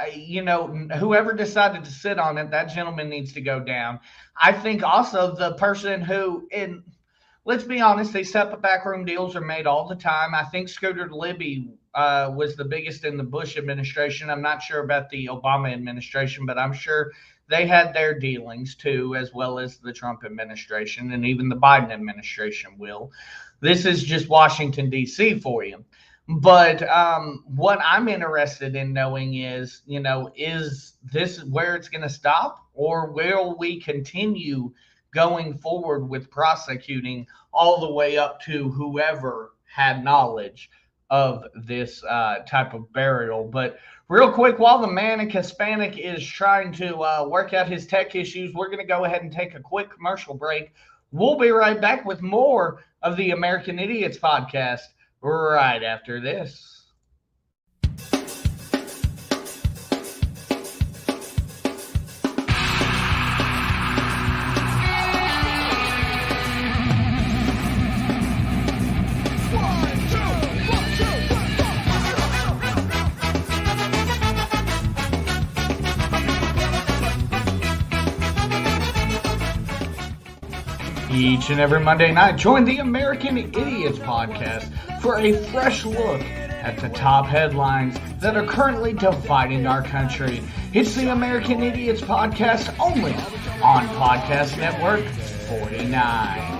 whoever decided to sit on it, that gentleman needs to go down. I think also the person who, let's be honest, these type of backroom deals are made all the time. I think Scooter Libby was the biggest in the Bush administration. I'm not sure about the Obama administration, but I'm sure they had their dealings too, as well as the Trump administration, and even the Biden administration will. This is just Washington, D.C. for you. But what I'm interested in knowing is, is this where it's going to stop, or will we continue going forward with prosecuting all the way up to whoever had knowledge of this type of burial? But real quick, while the Manic Hispanic is trying to work out his tech issues, we're going to go ahead and take a quick commercial break. We'll be right back with more of the American Idiots podcast right after this. Each and every Monday night, join the American Idiots podcast for a fresh look at the top headlines that are currently dividing our country. It's the American Idiots podcast only on Podcast Network 49.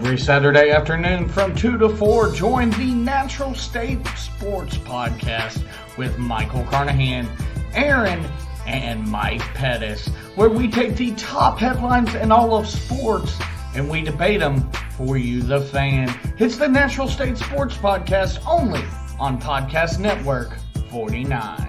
Every Saturday afternoon from 2 to 4, join the Natural State Sports Podcast with Michael Carnahan, Aaron, and Mike Pettis, where we take the top headlines in all of sports and we debate them for you, the fan. It's the Natural State Sports Podcast, only on Podcast Network 49.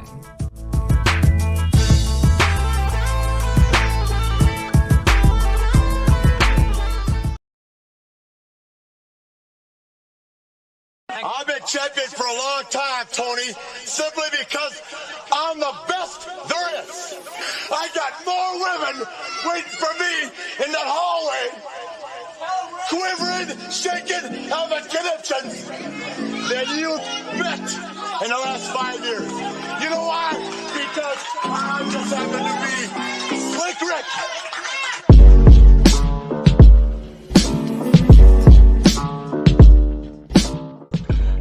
I've been champion for a long time, Tony, simply because I'm the best there is. I got more women waiting for me in that hallway, quivering, shaking, having conniptions than you met in the last 5 years. You know why? Because I just happen to be Slick Rick.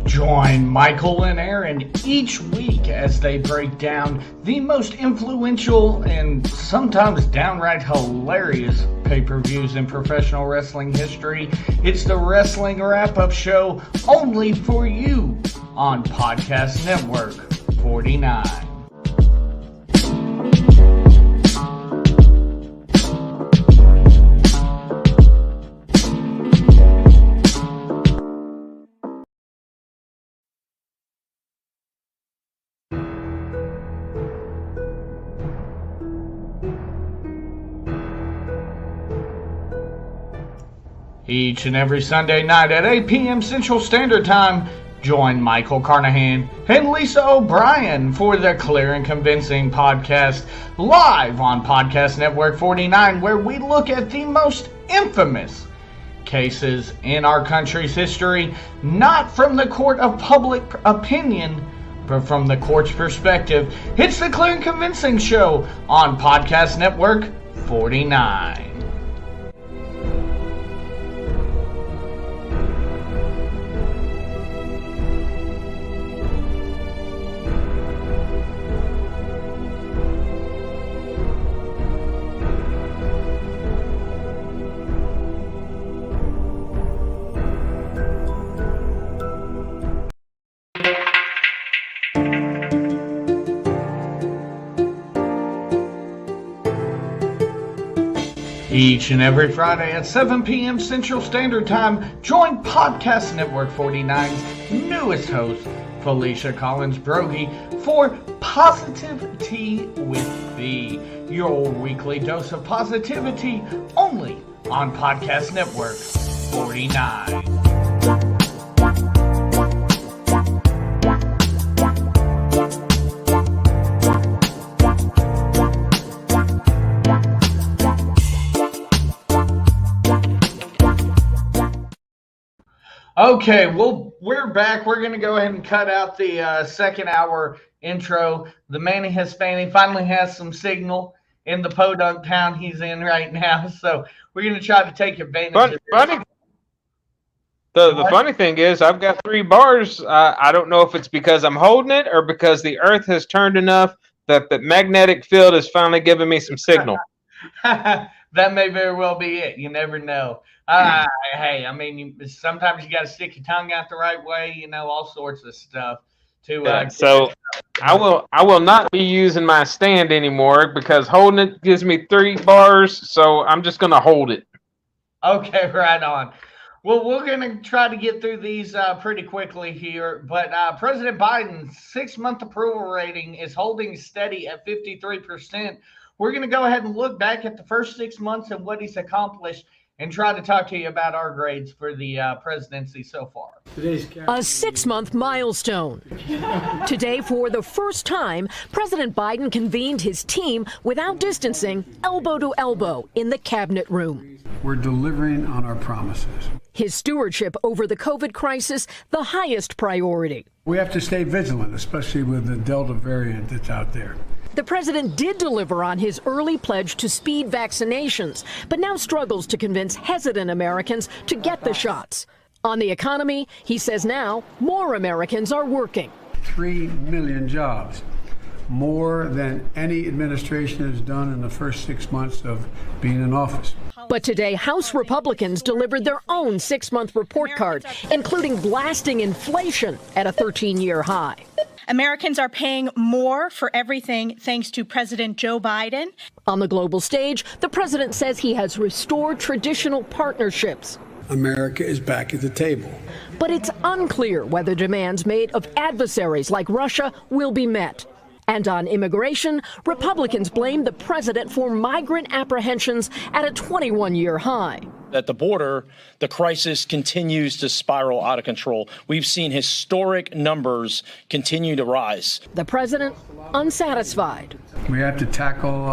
Join Michael and Aaron each week as they break down the most influential and sometimes downright hilarious pay-per-views in professional wrestling history. It's the Wrestling Wrap-Up Show, only for you on Podcast Network 49. Each and every Sunday night at 8 p.m. Central Standard Time, join Michael Carnahan and Lisa O'Brien for the Clear and Convincing Podcast, live on Podcast Network 49, where we look at the most infamous cases in our country's history, not from the court of public opinion, but from the court's perspective. It's the Clear and Convincing Show on Podcast Network 49. Each and every Friday at 7 p.m. Central Standard Time, join Podcast Network 49's newest host, Felicia Collins-Brogy, for Positive Tea with Thee, your weekly dose of positivity, only on Podcast Network 49. Okay, well, we're back. We're going to go ahead and cut out the second hour intro. The Manny Hispanic finally has some signal in the podunk town he's in right now, so we're going to try to take advantage of it. The funny thing is, I've got 3 bars. I don't know if it's because I'm holding it or because the earth has turned enough that the magnetic field is finally giving me some signal. That may very well be it. You never know. Hey, I mean, sometimes you got to stick your tongue out the right way, you know, all sorts of stuff. So I will not be using my stand anymore because holding it gives me 3 bars, so I'm just going to hold it. Okay, right on. Well, we're going to try to get through these pretty quickly here, but President Biden's 6-month approval rating is holding steady at 53%. We're going to go ahead and look back at the first 6 months and what he's accomplished and try to talk to you about our grades for the presidency so far. A 6-month milestone. Today, for the first time, President Biden convened his team without distancing, elbow to elbow, in the cabinet room. We're delivering on our promises. His stewardship over the COVID crisis, the highest priority. We have to stay vigilant, especially with the Delta variant that's out there. The president did deliver on his early pledge to speed vaccinations, but now struggles to convince hesitant Americans to get the shots. On the economy, he says now more Americans are working. 3 million jobs. more than any administration has done in the first 6 months of being in office. But today, House Republicans delivered their own 6-month report card, including blasting inflation at a 13-year high. Americans are paying more for everything thanks to President Joe Biden. On the global stage, the president says he has restored traditional partnerships. America is back at the table. But it's unclear whether demands made of adversaries like Russia will be met. And on immigration, Republicans blame the president for migrant apprehensions at a 21-year high. At the border, the crisis continues to spiral out of control. We've seen historic numbers continue to rise. The president unsatisfied. We have to tackle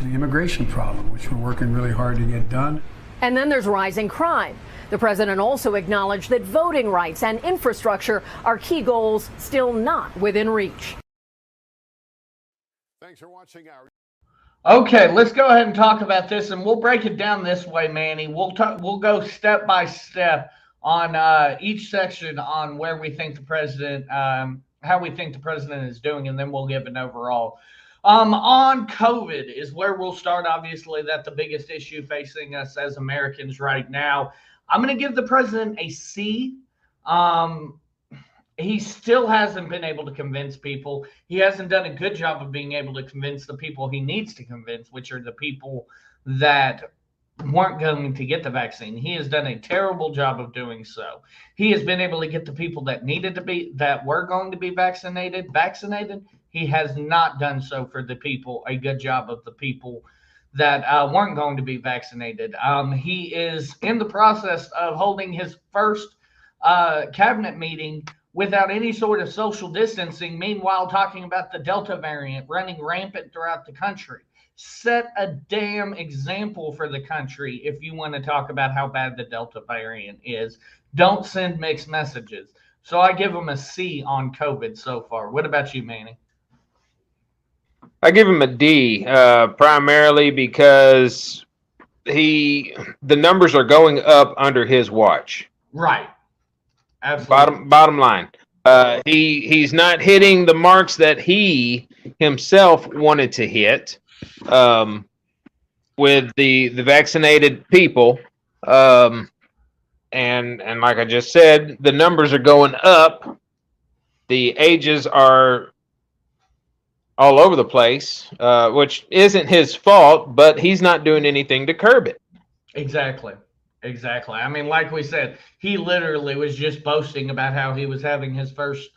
the immigration problem, which we're working really hard to get done. And then there's rising crime. The president also acknowledged that voting rights and infrastructure are key goals still not within reach. Thanks for watching our. Okay, let's go ahead and talk about this, and we'll break it down this way, Manny. We'll go step by step on each section on where we think the president, how we think the president is doing, and then we'll give an overall. On COVID is where we'll start. Obviously, that's the biggest issue facing us as Americans right now. I'm going to give the president a C. He still hasn't been able to convince people. He hasn't done a good job of being able to convince the people he needs to convince, which are the people that weren't going to get the vaccine. He has done a terrible job of doing so. He has been able to get the people that were going to be vaccinated. He has not done so for the people, a good job of the people that weren't going to be vaccinated. He is in the process of holding his first cabinet meeting without any sort of social distancing, meanwhile talking about the Delta variant running rampant throughout the country. Set a damn example for the country if you want to talk about how bad the Delta variant is. Don't send mixed messages. So I give him a C on COVID so far. What about you, Manny? I give him a D, primarily because the numbers are going up under his watch. Right. Absolutely. Bottom line, he's not hitting the marks that he himself wanted to hit with the vaccinated people, and like I just said, the numbers are going up. The ages are all over the place, which isn't his fault, but he's not doing anything to curb it. Exactly. I mean, like we said, he literally was just boasting about how he was having his first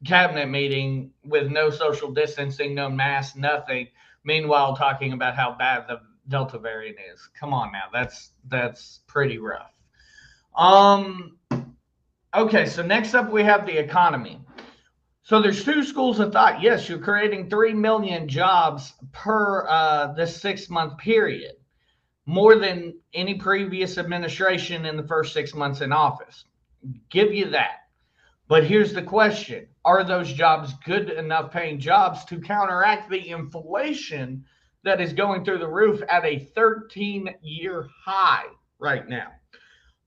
cabinet meeting with no social distancing, no mask, nothing. Meanwhile, talking about how bad the Delta variant is. Come on now, that's pretty rough. Okay, so next up we have the economy. So there's two schools of thought. Yes, you're creating 3 million jobs per this 6-month period. More than any previous administration in the first 6 months in office. Give you that. But here's the question. Are those jobs good enough paying jobs to counteract the inflation that is going through the roof at a 13-year high right now?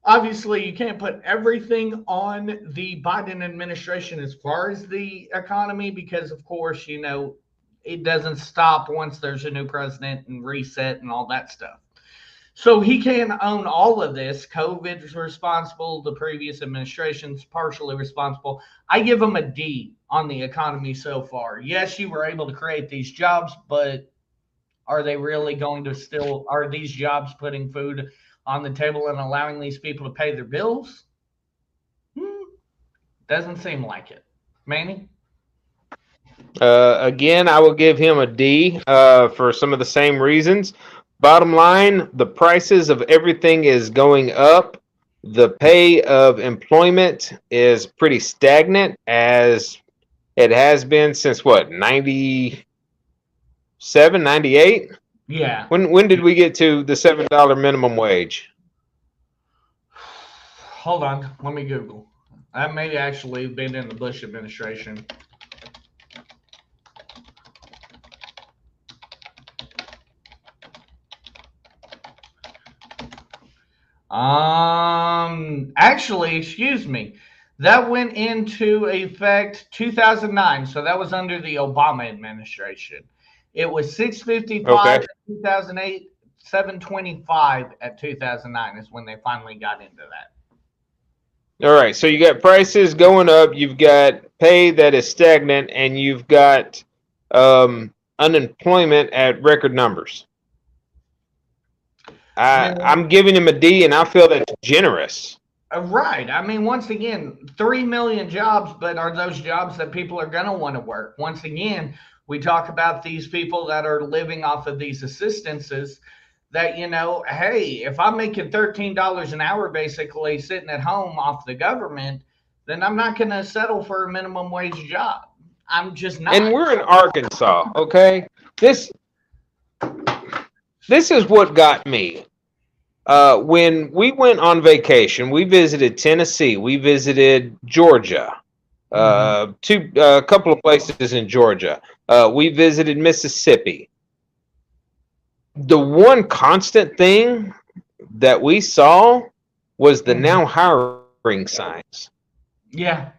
Obviously, you can't put everything on the Biden administration as far as the economy because, of course, you know, it doesn't stop once there's a new president and reset and all that stuff. So he can own all of this. COVID is responsible. The previous administration's partially responsible. I give him a D on the economy so far. Yes, you were able to create these jobs, but are they really going to are these jobs putting food on the table and allowing these people to pay their bills? Doesn't seem like it. Manny? Again, I will give him a D for some of the same reasons. Bottom line, the prices of everything is going up. The pay of employment is pretty stagnant as it has been since what, 97, 98? Yeah. When did we get to the $7 minimum wage? Hold on, let me Google. That may actually have been in the Bush administration. Actually, excuse me. That went into effect 2009, so that was under the Obama administration. It was 655 Okay. in 2008, 725 at 2009 is when they finally got into that. All right. So you got prices going up, you've got pay that is stagnant, and you've got unemployment at record numbers. I'm giving him a D, and I feel that's generous. Right. I mean, once again, 3 million jobs, but are those jobs that people are going to want to work? Once again, we talk about these people that are living off of these assistances that, hey, if I'm making $13 an hour basically sitting at home off the government, then I'm not going to settle for a minimum wage job. I'm just not. And we're in Arkansas, okay? This is what got me. When we went on vacation, we visited Tennessee, we visited Georgia, a couple of places in Georgia. We visited Mississippi. The one constant thing that we saw was the now hiring signs. Yeah.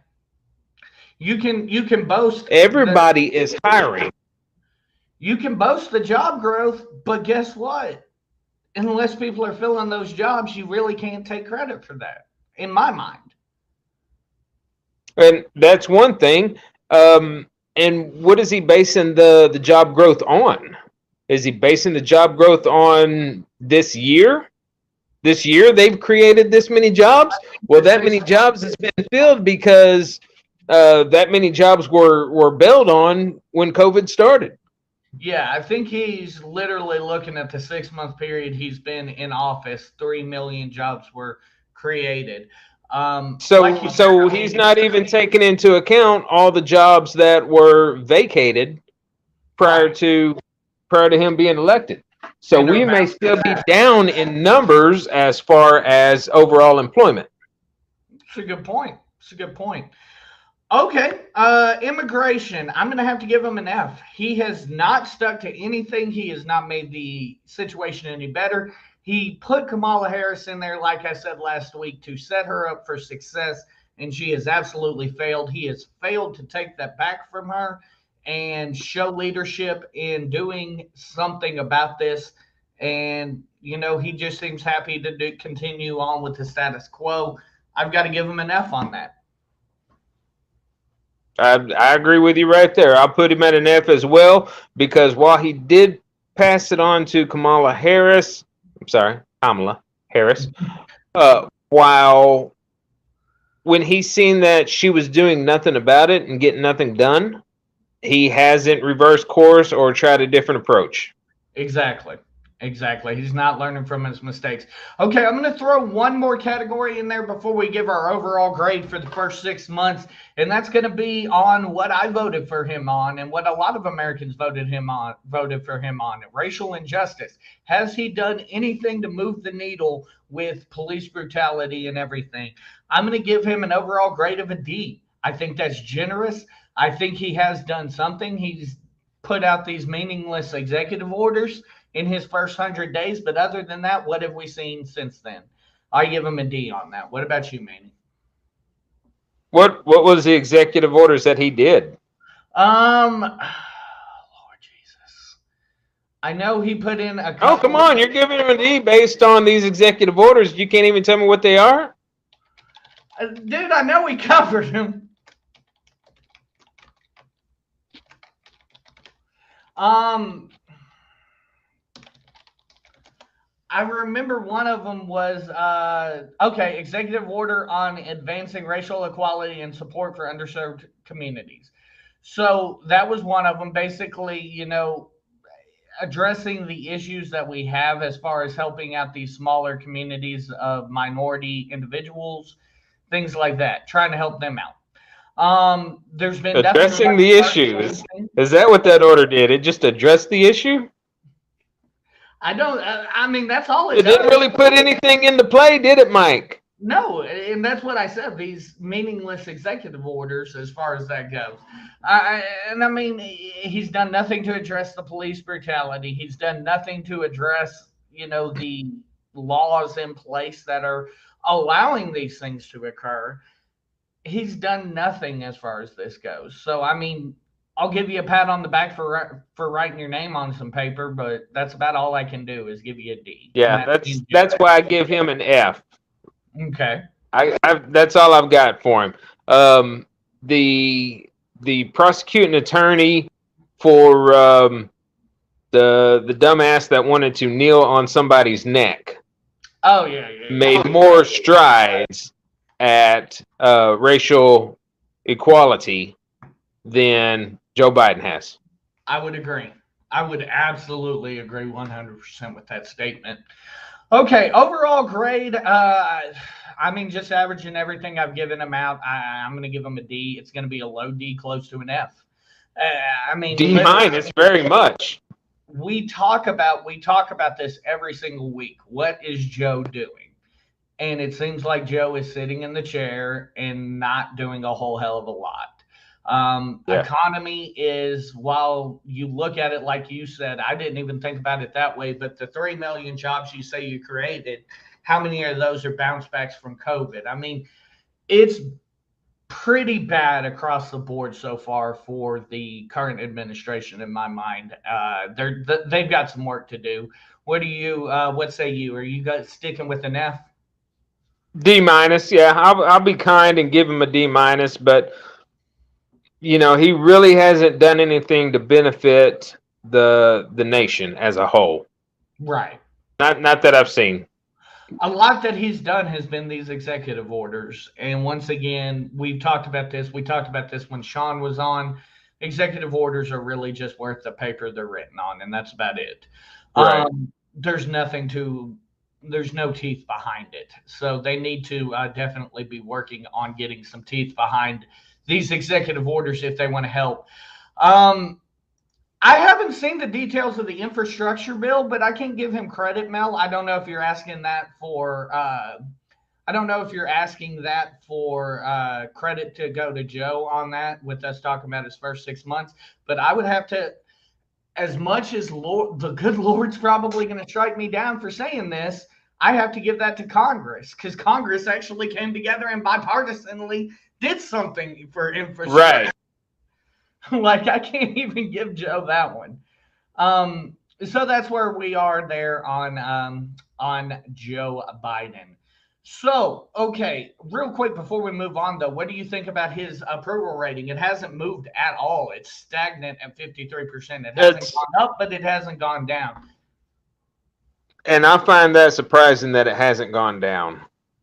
You can boast. Everybody is hiring. You can boast the job growth, but guess what? Unless people are filling those jobs, you really can't take credit for that, in my mind. And that's one thing. And what is he basing the job growth on? Is he basing the job growth on this year? This year they've created this many jobs? Well, that many jobs has been filled because that many jobs were bailed on when COVID started. Yeah, I think he's literally looking at the 6-month period he's been in office. 3 million jobs were created. So he's not even taking into account all the jobs that were vacated prior to him being elected. So we may still be down in numbers as far as overall employment. It's a good point. Okay, immigration. I'm going to have to give him an F. He has not stuck to anything. He has not made the situation any better. He put Kamala Harris in there, like I said last week, to set her up for success, and she has absolutely failed. He has failed to take that back from her and show leadership in doing something about this. And, he just seems happy to continue on with the status quo. I've got to give him an F on that. I agree with you right there. I'll put him at an F as well, because while he did pass it on to Kamala Harris, while when he's seen that she was doing nothing about it and getting nothing done, he hasn't reversed course or tried a different approach. Exactly. He's not learning from his mistakes. Okay, I'm going to throw one more category in there before we give our overall grade for the first 6 months, and that's going to be on what I voted for him on and what a lot of Americans voted for him on. Racial injustice. Has he done anything to move the needle with police brutality and everything? I'm going to give him an overall grade of a D. I think that's generous. I think he has done something. He's put out these meaningless executive orders in his first 100 days. But other than that, what have we seen since then? I give him a D on that. What about you, Manny? What was the executive orders that he did? Lord Jesus. I know he put in a couple. Oh, come on. You're giving him a D based on these executive orders. You can't even tell me what they are? Dude, I know we covered him. I remember one of them was, executive order on advancing racial equality and support for underserved communities. So that was one of them, basically, addressing the issues that we have as far as helping out these smaller communities of minority individuals, things like that, trying to help them out. There's been addressing the issue. Is that what that order did? It just addressed the issue? I mean, that's all it didn't really put anything into play, did it, Mike? No, and that's what I said, these meaningless executive orders as far as that goes. I mean, he's done nothing to address the police brutality. He's done nothing to address, the laws in place that are allowing these things to occur. he's done nothing as far as this goes. So, I mean, I'll give you a pat on the back for writing your name on some paper, but that's about all I can do is give you a D. Yeah, that's why I give him an F. Okay. I that's all I've got for him. The prosecuting attorney for the dumbass that wanted to kneel on somebody's neck. Oh yeah. Made more strides at racial equality than Joe Biden has. I would agree. I would absolutely agree 100% with that statement. Okay, overall grade, I mean, just averaging everything I've given him out, I'm going to give him a D. It's going to be a low D, close to an F. I mean, D minus, very much. We talk about this every single week. What is Joe doing? And it seems like Joe is sitting in the chair and not doing a whole hell of a lot. Economy is, while you look at it like you said, I didn't even think about it that way, but the 3 million jobs you say you created, how many of those are bounce backs from COVID? I mean, it's pretty bad across the board so far for the current administration in my mind. They've got some work to do. What say you? Are you guys sticking with an F? D minus, yeah. I'll be kind and give him a D minus, but he really hasn't done anything to benefit the nation as a whole. Right. Not that I've seen. A lot that he's done has been these executive orders. And once again, we've talked about this. We talked about this when Sean was on. Executive orders are really just worth the paper they're written on, and that's about it. Right. There's no teeth behind it. So they need to definitely be working on getting some teeth behind these executive orders if they want to help. I haven't seen the details of the infrastructure bill, but I can give him credit, Mel. I don't know if you're asking that for credit to go to Joe on that, with us talking about his first 6 months. But I would have to, as much as the good Lord's probably going to strike me down for saying this, I have to give that to Congress, because Congress actually came together and bipartisanly did something for infrastructure. Right. Like, I can't even give Joe that one. So that's where we are there on Joe Biden. So, okay, real quick before we move on, though, what do you think about his approval rating? It hasn't moved at all. It's stagnant at 53%. It hasn't gone up, but it hasn't gone down. And I find that surprising that it hasn't gone down.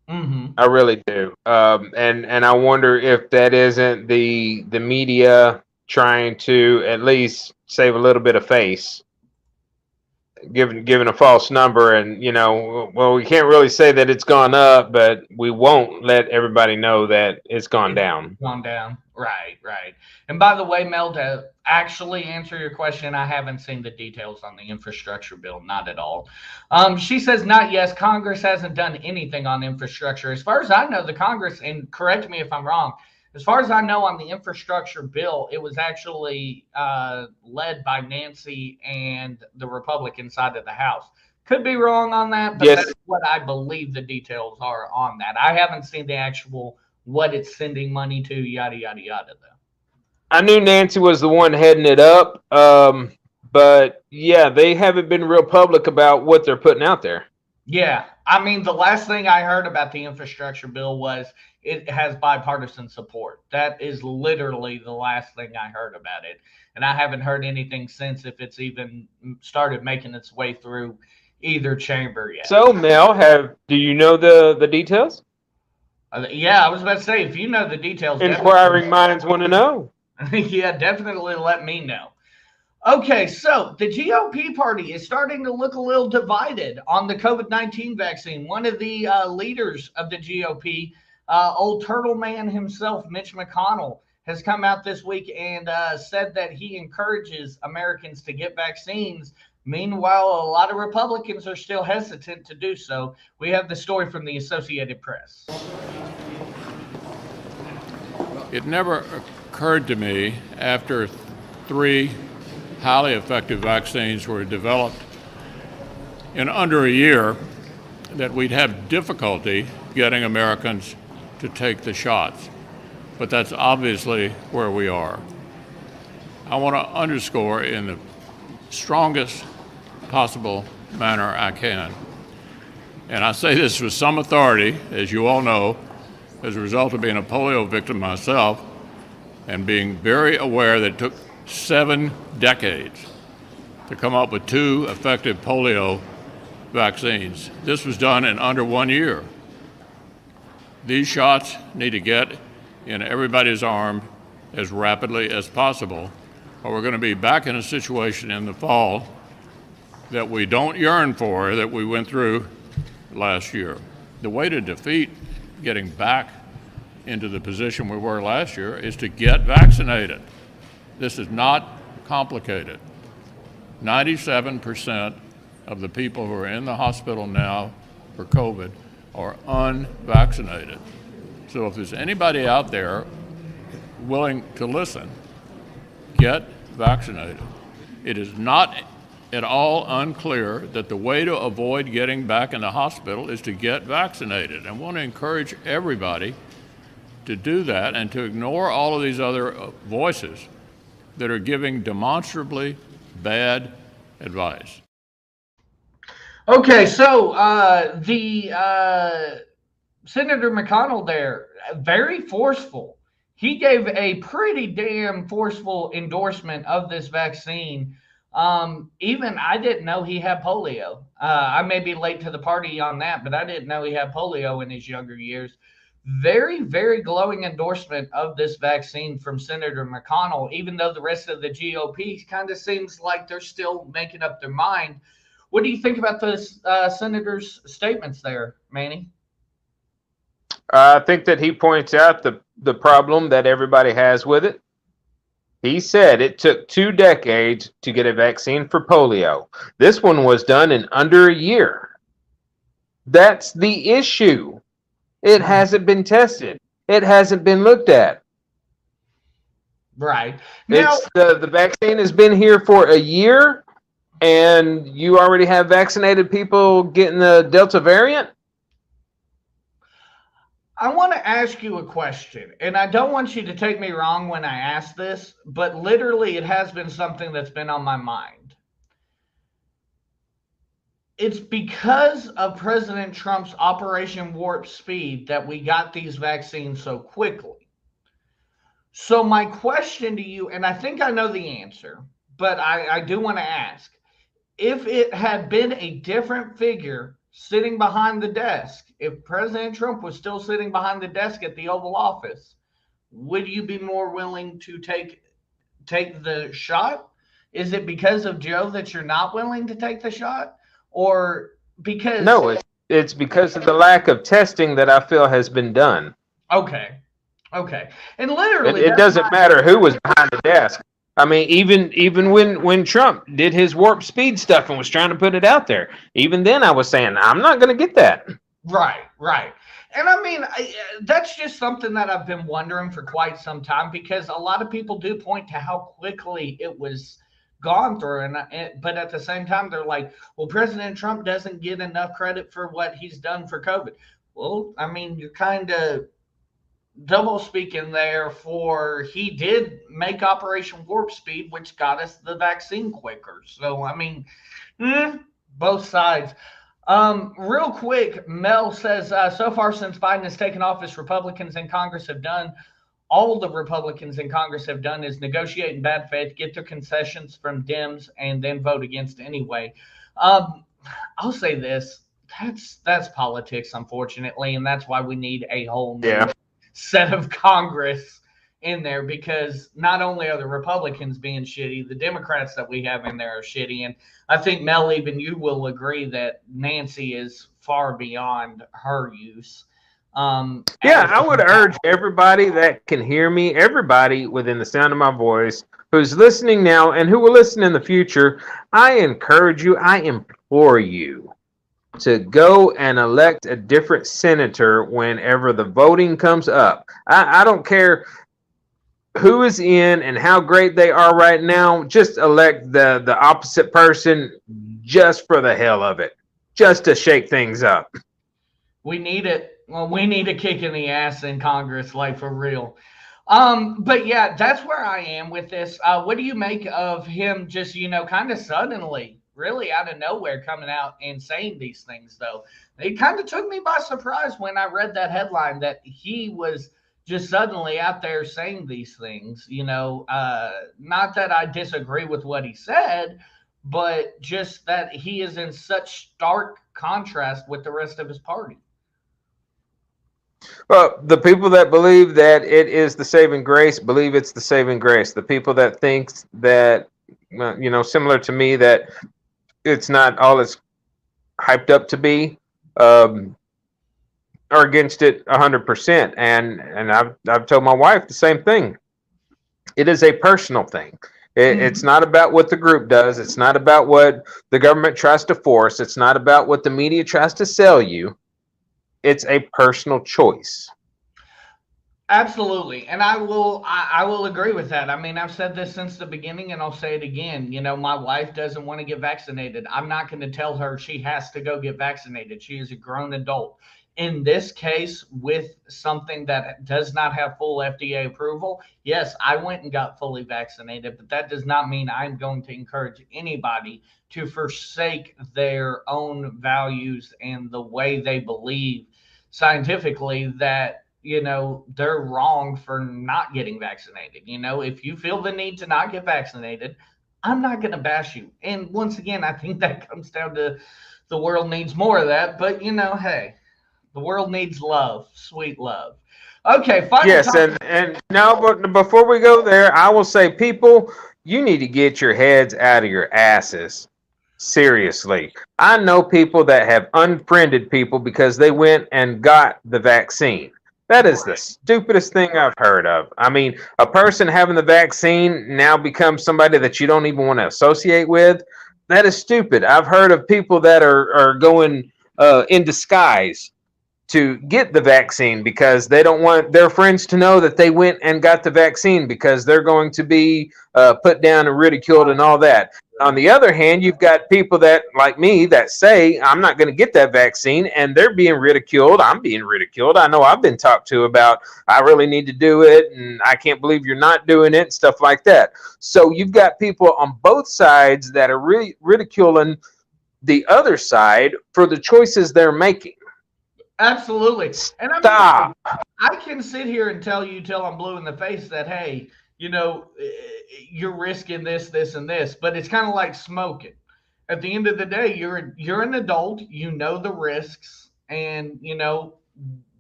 Mm-hmm. I really do. And I wonder if that isn't the media trying to at least save a little bit of face, giving a false number. And, we can't really say that it's gone up, but we won't let everybody know that it's gone down. Gone down. Right. And by the way, Mel, to actually answer your question, I haven't seen the details on the infrastructure bill, not at all. She says, not yes, Congress hasn't done anything on infrastructure. As far as I know, the Congress, and correct me if I'm wrong, as far as I know on the infrastructure bill, it was actually led by Nancy and the Republican side of the House. Could be wrong on that, but yes, that's what I believe the details are on that. I haven't seen the actual what it's sending money to, yada, yada, yada, though. I knew Nancy was the one heading it up, but yeah, they haven't been real public about what they're putting out there. Yeah, I mean, the last thing I heard about the infrastructure bill was it has bipartisan support. That is literally the last thing I heard about it. And I haven't heard anything since, if it's even started making its way through either chamber yet. So, Mel, do you know the details? Yeah, I was about to say, if you know the details. Inquiring minds want to know. Yeah, definitely let me know. Okay, so the GOP party is starting to look a little divided on the COVID-19 vaccine. One of the leaders of the GOP, old turtle man himself, Mitch McConnell, has come out this week and said that he encourages Americans to get vaccines. Meanwhile, a lot of Republicans are still hesitant to do so. We have the story from the Associated Press. It never occurred to me, after 3 highly effective vaccines were developed in under a year, that we'd have difficulty getting Americans to take the shots. but that's obviously where we are. I want to underscore in the strongest possible manner I can, and I say this with some authority, as you all know, as a result of being a polio victim myself and being very aware that it took 7 decades to come up with 2 effective polio vaccines. This was done in under 1 year. These shots need to get in everybody's arm as rapidly as possible, or we're going to be back in a situation in the fall that we don't yearn for, that we went through last year. The way to defeat getting back into the position we were last year is to get vaccinated. This is not complicated. 97% of the people who are in the hospital now for COVID are unvaccinated. So if there's anybody out there willing to listen, get vaccinated. It is not at all unclear that the way to avoid getting back in the hospital is to get vaccinated. I want to encourage everybody to do that and to ignore all of these other voices that are giving demonstrably bad advice. Okay, so Senator McConnell there, very forceful. He gave a pretty damn forceful endorsement of this vaccine. Even I didn't know he had polio. I may be late to the party on that, but I didn't know he had polio in his younger years. Very, very glowing endorsement of this vaccine from Senator McConnell, even though the rest of the GOP kind of seems like they're still making up their mind. What do you think about those senator's statements there, Manny? I think that he points out the problem that everybody has with it. He said it took 2 decades to get a vaccine for polio. This one was done in under a year. That's the issue. It hasn't been tested. It hasn't been looked at. Right. Now, It's the vaccine has been here for a year, and you already have vaccinated people getting the Delta variant? I want to ask you a question, and I don't want you to take me wrong when I ask this, but literally it has been something that's been on my mind. It's because of President Trump's Operation Warp Speed that we got these vaccines so quickly. So my question to you, and I think I know the answer, but I do want to ask, if it had been a different figure sitting behind the desk, if President Trump was still sitting behind the desk at the Oval Office, would you be more willing to take the shot? Is it because of Joe that you're not willing to take the shot? Or because... No, it's because of the lack of testing that I feel has been done. Okay. And literally... It doesn't matter who was behind the desk. I mean, even when Trump did his warp speed stuff and was trying to put it out there, even then I was saying, I'm not going to get that. Right. And I mean, that's just something that I've been wondering for quite some time, because a lot of people do point to how quickly it was gone through. But at the same time, they're like, well, President Trump doesn't get enough credit for what he's done for COVID. Well, I mean, you're kind of double speaking there, for he did make Operation Warp Speed, which got us the vaccine quicker. So, I mean, both sides. Real quick, Mel says, so far since Biden has taken office, Republicans in Congress have done, all the Republicans in Congress have done is negotiate in bad faith, get their concessions from Dems, and then vote against anyway. I'll say this, that's politics, unfortunately, and that's why we need a whole new set of Congress in there, because not only are the Republicans being shitty, the Democrats that we have in there are shitty. And I think, Mel, even you will agree that Nancy is far beyond her use. I would urge everybody that can hear me, everybody within the sound of my voice who's listening now and who will listen in the future, I encourage you, I implore you to go and elect a different senator whenever the voting comes up. I don't care who is in and how great they are right now. Just elect the opposite person just for the hell of it, just to shake things up. We need it. Well, we need a kick in the ass in Congress, like for real. But yeah, that's where I am with this. What do you make of him just, kind of suddenly, really out of nowhere, coming out and saying these things, though? It kind of took me by surprise when I read that headline that he was just suddenly out there saying these things. Not that I disagree with what he said, but just that he is in such stark contrast with the rest of his party. Well, the people that believe that it is the saving grace believe it's the saving grace. The people that think that, similar to me, that it's not all it's hyped up to be, are against it 100%. And I've told my wife the same thing. It is a personal thing. It's not about what the group does. It's not about what the government tries to force. It's not about what the media tries to sell you. It's a personal choice. Absolutely. And I will agree with that. I mean, I've said this since the beginning and I'll say it again. My wife doesn't want to get vaccinated. I'm not going to tell her she has to go get vaccinated. She is a grown adult. In this case, with something that does not have full FDA approval, yes, I went and got fully vaccinated, but that does not mean I'm going to encourage anybody to forsake their own values and the way they believe scientifically that, they're wrong for not getting vaccinated. If you feel the need to not get vaccinated, I'm not going to bash you. And once again, I think that comes down to the world needs more of that. But, hey, the world needs love, sweet love. Okay, final Yes, topic. and now, but before we go there, I will say, people, you need to get your heads out of your asses. Seriously. I know people that have unfriended people because they went and got the vaccine. That is the stupidest thing I've heard of. I mean, a person having the vaccine now becomes somebody that you don't even want to associate with. That is stupid. I've heard of people that are going in disguise to get the vaccine because they don't want their friends to know that they went and got the vaccine because they're going to be put down and ridiculed and all that. On the other hand, you've got people that, like me, that say, I'm not going to get that vaccine, and they're being ridiculed. I'm being ridiculed. I know I've been talked to about, I really need to do it, and I can't believe you're not doing it, and stuff like that. So you've got people on both sides that are really ridiculing the other side for the choices they're making. Absolutely. And Stop. I can sit here and tell you till I'm blue in the face that, hey, you're risking this, this, and this, but it's kind of like smoking. At the end of the day, you're an adult, you know the risks, and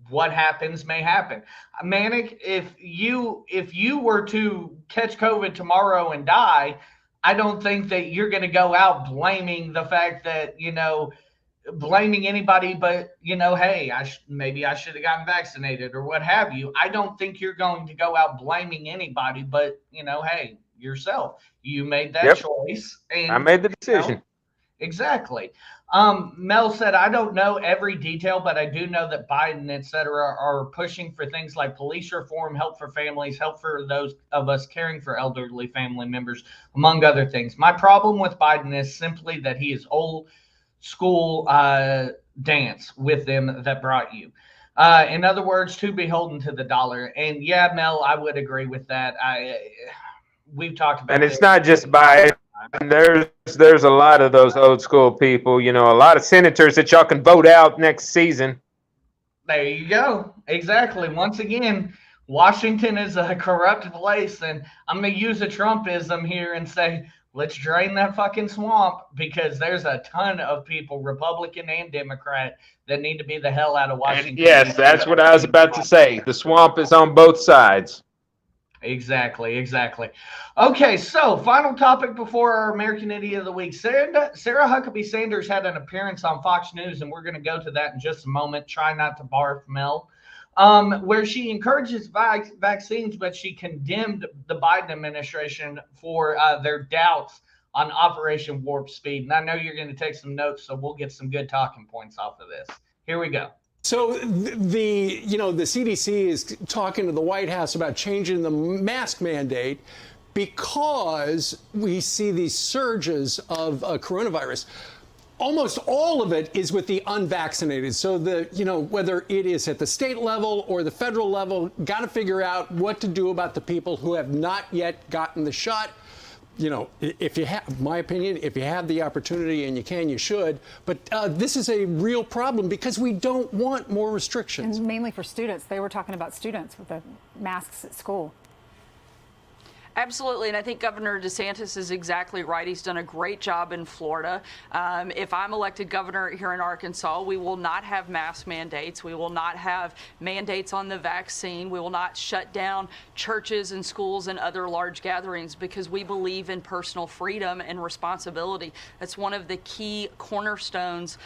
what happens may happen. Manic, if you were to catch COVID tomorrow and die, I don't think that you're going to go out blaming the fact that, blaming anybody but, hey, maybe I should have gotten vaccinated or what have you. I don't think you're going to go out blaming anybody but, hey, yourself. You made that choice. And I made the decision. Exactly. Mel said, I don't know every detail, but I do know that Biden, et cetera, are pushing for things like police reform, help for families, help for those of us caring for elderly family members, among other things. My problem with Biden is simply that he is old school dance with them that brought you. In other words, too beholden to the dollar. And yeah, Mel, I would agree with that. We've talked about, and it's not just Biden. There's a lot of those old school people. A lot of senators that y'all can vote out next season. There you go. Exactly. Once again, Washington is a corrupt place, and I'm going to use a Trumpism here and say, let's drain that fucking swamp, because there's a ton of people, Republican and Democrat, that need to be the hell out of Washington. And yes, that's what I was about to say. The swamp is on both sides. Exactly. Okay, so final topic before our American Idiot of the Week. Sarah Huckabee Sanders had an appearance on Fox News, and we're going to go to that in just a moment. Try not to barf, Mel. Where she encourages vaccines, but she condemned the Biden administration for their doubts on Operation Warp Speed. And I know you're going to take some notes, so we'll get some good talking points off of this. Here we go. So the CDC is talking to the White House about changing the mask mandate because we see these surges of coronavirus. almost all of it is with the unvaccinated. So whether it is at the state level or the federal level, got to figure out what to do about the people who have not yet gotten the shot. If you have, my opinion, if you have the opportunity and you can, you should. But this is a real problem because we don't want more restrictions. And mainly for students. They were talking about students with the masks at school. Absolutely, and I think Governor DeSantis is exactly right. He's done a great job in Florida. If I'm elected governor here in Arkansas, we will not have mask mandates. We will not have mandates on the vaccine. We will not shut down churches and schools and other large gatherings because we believe in personal freedom and responsibility. That's one of the key cornerstones,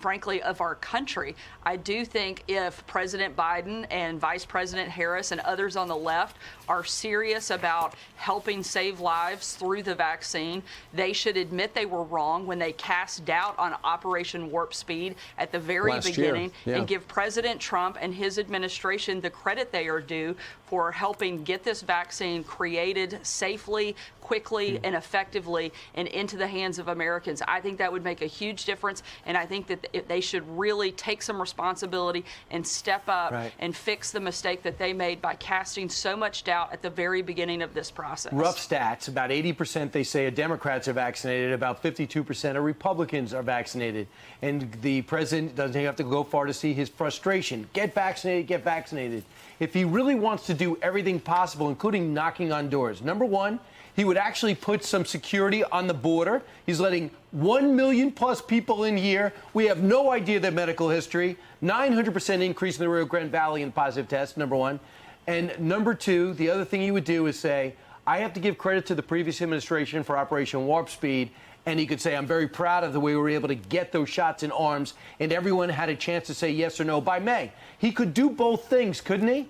frankly, of our country. I do think if President Biden and Vice President Harris and others on the left are serious about helping save lives through the vaccine, they should admit they were wrong when they cast doubt on Operation Warp Speed at the very beginning and give President Trump and his administration the credit they are due for helping get this vaccine created safely, quickly, and effectively and into the hands of Americans. I think that would make a huge difference, and I think that they should really take some responsibility and step up and fix the mistake that they made by casting so much doubt at the very beginning of this process. Rough stats, about 80% they say of Democrats are vaccinated, about 52% of Republicans are vaccinated. And the president doesn't have to go far to see his frustration. Get vaccinated, get vaccinated. If he really wants to do everything possible, including knocking on doors, number one, he would actually put some security on the border. He's letting 1 million plus people in here. We have no idea their medical history. 900% increase in the Rio Grande Valley in positive tests, number one. And number two, the other thing he would do is say, I have to give credit to the previous administration for Operation Warp Speed. And he could say, I'm very proud of the way we were able to get those shots in arms. And everyone had a chance to say yes or no by May. He could do both things, couldn't he?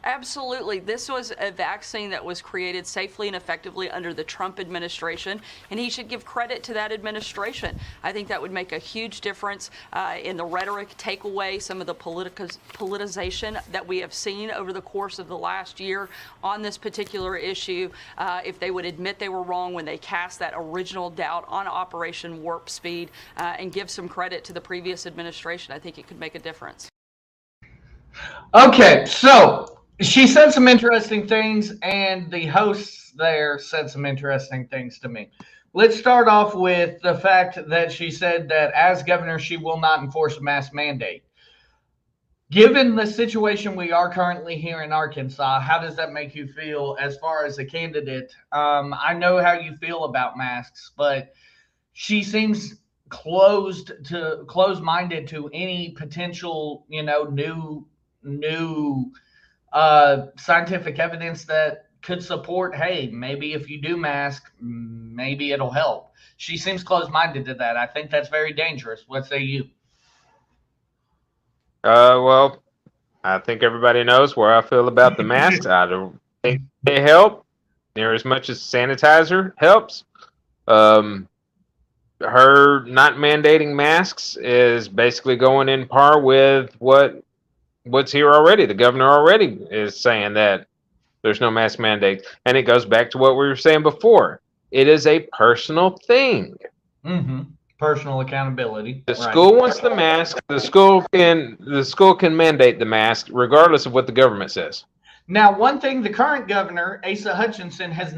Absolutely. This was a vaccine that was created safely and effectively under the Trump administration, and he should give credit to that administration. I think that would make a huge difference in the rhetoric, take away some of the politicization that we have seen over the course of the last year on this particular issue. If they would admit they were wrong when they cast that original doubt on Operation Warp Speed and give some credit to the previous administration, I think it could make a difference. Okay, so she said some interesting things, and the hosts there said some interesting things to me. Let's start off with the fact that she said that as governor, she will not enforce a mask mandate. Given the situation we are currently here in Arkansas, how does that make you feel as far as a candidate? I know how you feel about masks, but she seems closed-minded to any potential, new scientific evidence that could support, hey, maybe if you do mask, maybe it'll help. She seems closed-minded to that. I think that's very dangerous. What say you? Well, I think everybody knows where I feel about the masks. I don't think they help near as much as sanitizer helps. Her not mandating masks is basically going in par with what's here already. The governor already is saying that there's no mask mandate. And it goes back to what we were saying before. It is a personal thing. Mm-hmm. Personal accountability. The school wants the mask. The school can mandate the mask regardless of what the government says. Now, one thing the current governor, Asa Hutchinson, has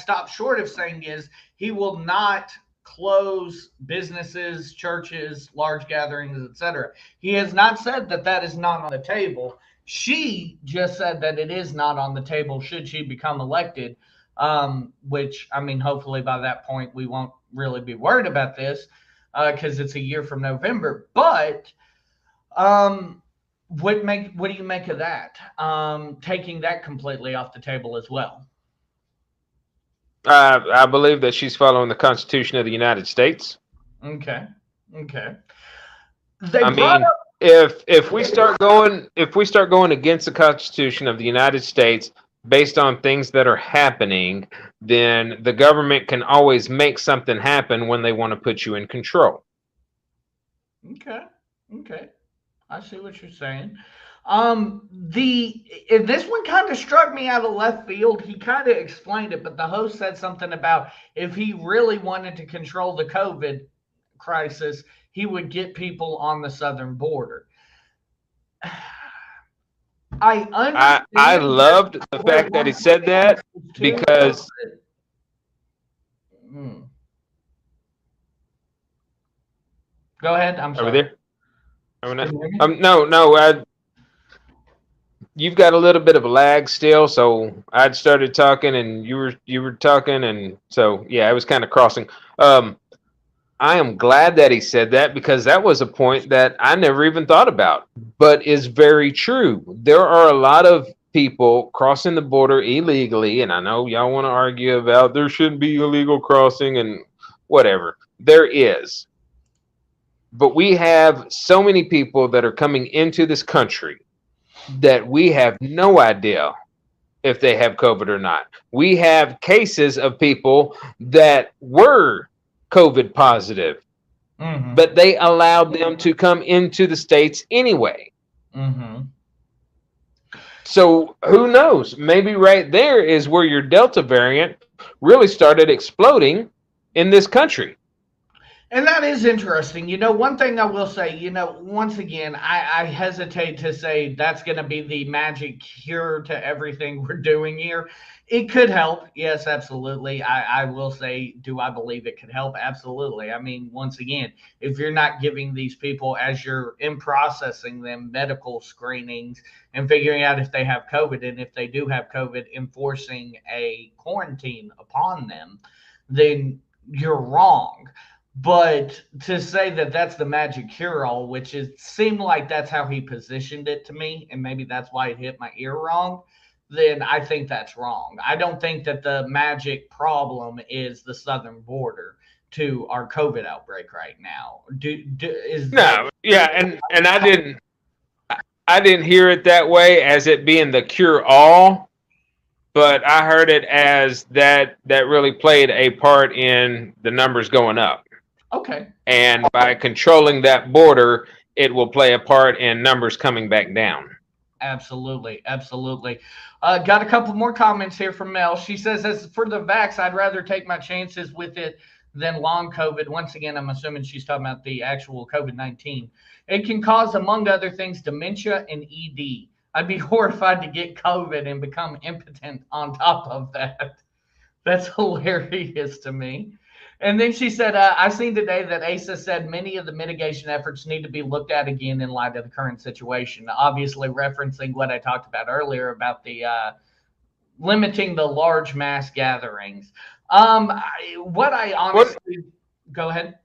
stopped short of saying is he will not close businesses, churches, large gatherings, etc. He has not said that is not on the table. She just said that it is not on the table should she become elected, which, I mean, hopefully by that point we won't really be worried about this because it's a year from November. But what do you make of that? Taking that completely off the table as well. I believe that she's following the Constitution of the United States. Okay. If we start going against the Constitution of the United States based on things that are happening, then the government can always make something happen when they want to put you in control. Okay. I see what you're saying. This one kind of struck me out of left field. He kind of explained it, but the host said something about if he really wanted to control the COVID crisis, he would get people on the southern border. I loved the fact that he said that because. Go ahead. I'm sorry. Over there. No. You've got a little bit of a lag still, so I'd started talking and you were talking, and so yeah, I was kind of crossing. I am glad that he said that because that was a point that I never even thought about, but is very true. There are a lot of people crossing the border illegally, and I know y'all want to argue about there shouldn't be illegal crossing and whatever. There is. But we have so many people that are coming into this country that we have no idea if they have COVID or not. We have cases of people that were COVID positive, but they allowed them to come into the States anyway. So who knows? Maybe right there is where your Delta variant really started exploding in this country. And that is interesting. One thing I will say, once again, I hesitate to say that's going to be the magic cure to everything we're doing here. It could help. Yes, absolutely. I will say, do I believe it could help? Absolutely. I mean, once again, if you're not giving these people, as you're in processing them, medical screenings and figuring out if they have COVID, and if they do have COVID, enforcing a quarantine upon them, then you're wrong. But to say that that's the magic cure-all, which seemed like that's how he positioned it to me, and maybe that's why it hit my ear wrong, then I think that's wrong. I don't think that the magic problem is the southern border to our COVID outbreak right now. And I didn't hear it that way as it being the cure-all, but I heard it as that really played a part in the numbers going up. Okay. And by controlling that border, it will play a part in numbers coming back down. Absolutely. Absolutely. Got a couple more comments here from Mel. She says, as for the vax, I'd rather take my chances with it than long COVID. Once again, I'm assuming she's talking about the actual COVID-19. It can cause, among other things, dementia and ED. I'd be horrified to get COVID and become impotent on top of that. That's hilarious to me. And then she said, I've seen today that Asa said many of the mitigation efforts need to be looked at again in light of the current situation, obviously referencing what I talked about earlier about the limiting the large mass gatherings. Go ahead.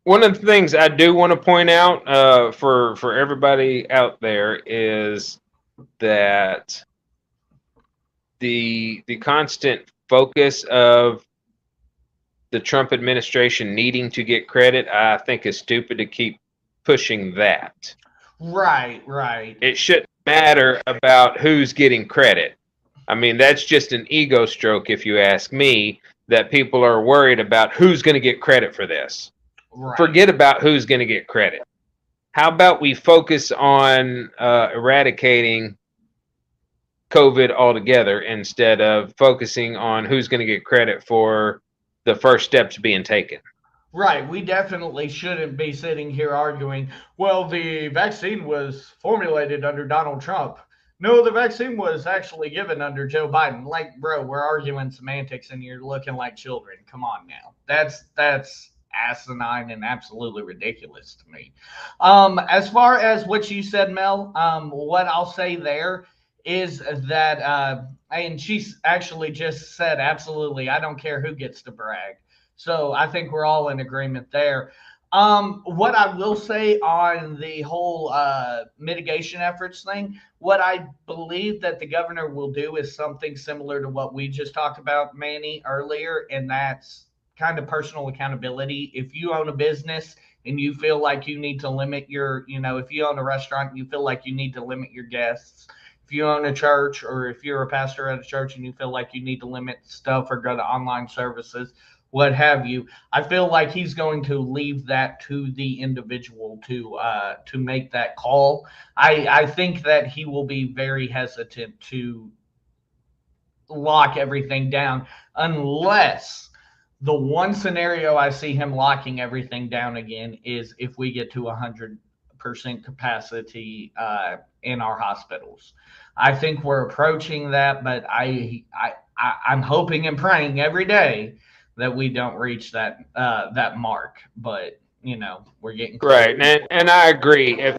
One of the things I do want to point out for everybody out there is that the constant focus of the Trump administration needing to get credit, I think is stupid to keep pushing that. Right. It shouldn't matter about who's getting credit. I mean, that's just an ego stroke, if you ask me, that people are worried about who's going to get credit for this. Right. Forget about who's going to get credit. How about we focus on eradicating COVID altogether instead of focusing on who's going to get credit for the first steps being taken. Right. We definitely shouldn't be sitting here arguing, well, the vaccine was formulated under Donald Trump. No, the vaccine was actually given under Joe Biden. Like, bro, we're arguing semantics and you're looking like children. Come on now. That's asinine and absolutely ridiculous to me. As far as what you said, Mel, what I'll say there is that, and she actually just said, absolutely, I don't care who gets to brag. So I think we're all in agreement there. What I will say on the whole mitigation efforts thing, what I believe that the governor will do is something similar to what we just talked about, Manny, earlier, and that's kind of personal accountability. If you own a business and you feel like you need to limit your, if you own a restaurant and you feel like you need to limit your guests, if you own a church or if you're a pastor at a church and you feel like you need to limit stuff or go to online services, what have you. I feel like he's going to leave that to the individual to make that call. I think that he will be very hesitant to lock everything down unless the one scenario I see him locking everything down again is if we get to 100% capacity in our hospitals. I think we're approaching that, but I'm hoping and praying every day that we don't reach that that mark. But we're getting close. Right, and I agree. If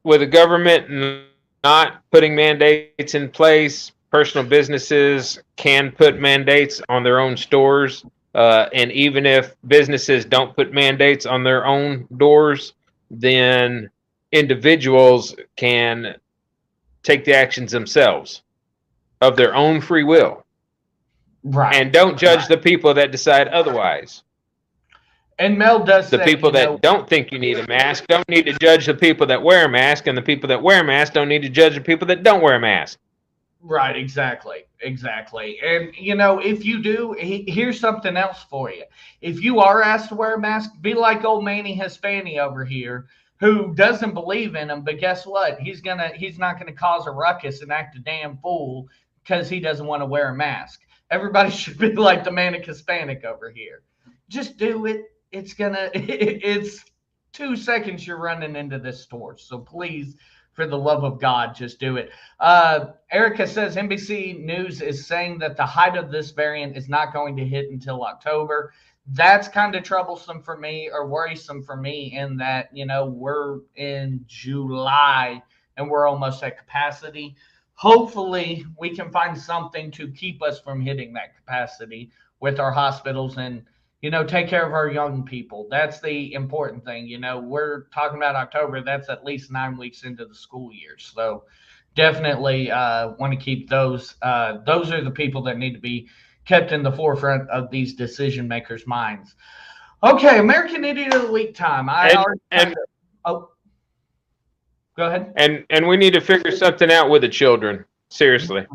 with the government not putting mandates in place, personal businesses can put mandates on their own stores. And even if businesses don't put mandates on their own doors, then individuals can take the actions themselves of their own free will. Right. And don't judge the people that decide otherwise. And Mel does the say, people that don't think you need a mask don't need to judge the people that wear a mask, and the people that wear a mask don't need to judge the people that don't wear a mask. Right, exactly. And, if you do, here's something else for you. If you are asked to wear a mask, be like old Manny Hispani over here who doesn't believe in him, but guess what? He's not going to cause a ruckus and act a damn fool because he doesn't want to wear a mask. Everybody should be like the Manic Hispanic over here. Just do it. It's 2 seconds you're running into this store. So please, for the love of God, just do it. Erica says NBC News is saying that the height of this variant is not going to hit until October. That's kind of troublesome for me, or worrisome for me, in that, we're in July and we're almost at capacity. Hopefully we can find something to keep us from hitting that capacity with our hospitals and, take care of our young people. That's the important thing. We're talking about October. That's at least 9 weeks into the school year. So definitely want to keep those. Those are the people that need to be kept in the forefront of these decision makers' minds. Okay, American Idiot of the Week time. Go ahead. And we need to figure something out with the children. Seriously.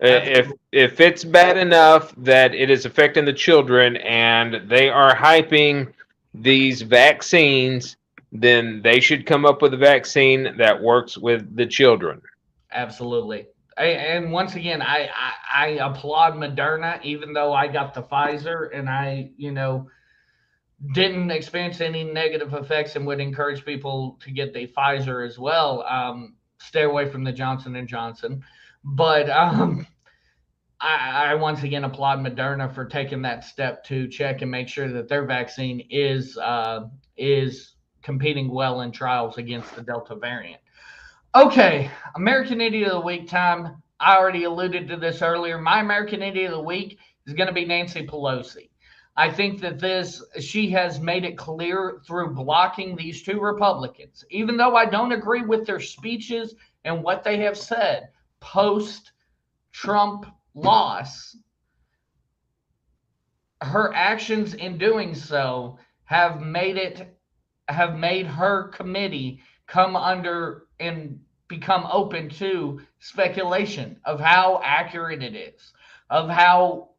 If it's bad enough that it is affecting the children and they are hyping these vaccines, then they should come up with a vaccine that works with the children. Absolutely. And once again, I applaud Moderna, even though I got the Pfizer and I, didn't experience any negative effects, and would encourage people to get the Pfizer as well. Stay away from the Johnson & Johnson. But I once again applaud Moderna for taking that step to check and make sure that their vaccine is competing well in trials against the Delta variant. Okay, American Idiot of the Week time. I already alluded to this earlier. My American Idiot of the Week is going to be Nancy Pelosi. I think that she has made it clear through blocking these two Republicans, even though I don't agree with their speeches and what they have said post-Trump loss, her actions in doing so have made her committee come under and become open to speculation of how accurate it is, of how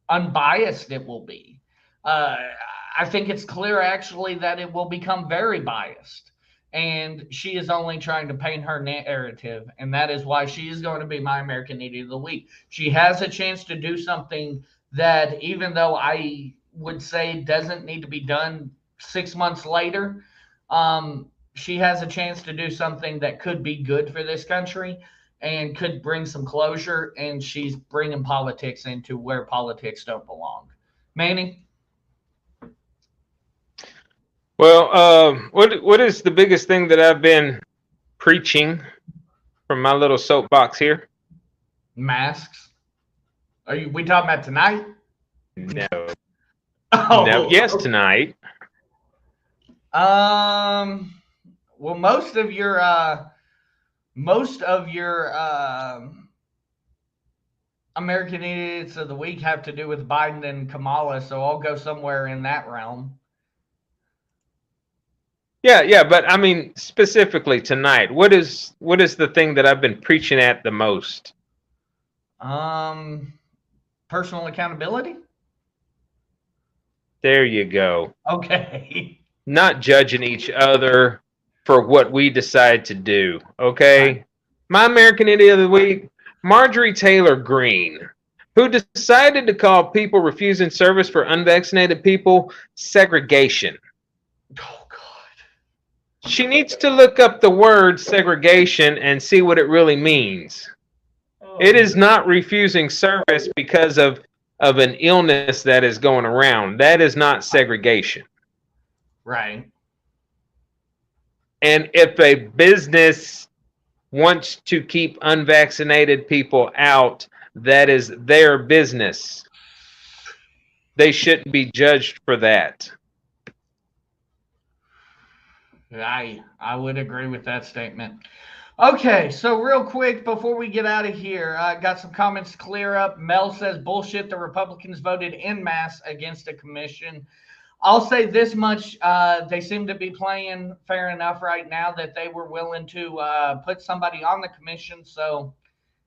unbiased it will be. I think it's clear actually that it will become very biased, and she is only trying to paint her narrative, and that is why she is going to be my American Idiot of the Week. She has a chance to do something that, even though I would say doesn't need to be done 6 months later, she has a chance to do something that could be good for this country and could bring some closure, and she's bringing politics into where politics don't belong. Manny? Well, what is the biggest thing that I've been preaching from my little soapbox here? Masks. We talking about tonight? No. Oh. No. Yes, tonight. Well, most of your American Idiots of the Week have to do with Biden and Kamala, so I'll go somewhere in that realm. Yeah, but I mean specifically tonight, what is the thing that I've been preaching at the most? Personal accountability? There you go. Okay. Not judging each other for what we decide to do. Okay. Right. My American Idiot of the Week, Marjorie Taylor Greene, who decided to call people refusing service for unvaccinated people segregation. Oh, God. She needs to look up the word segregation and see what it really means. Oh. It is not refusing service because of an illness that is going around. That is not segregation. Right. And if a business wants to keep unvaccinated people out, that is their business. They shouldn't be judged for that. I would agree with that statement. Okay, so real quick before we get out of here, I got some comments to clear up. Mel says, bullshit, the Republicans voted en masse against a commission. I'll say this much, they seem to be playing fair enough right now that they were willing to put somebody on the commission. So,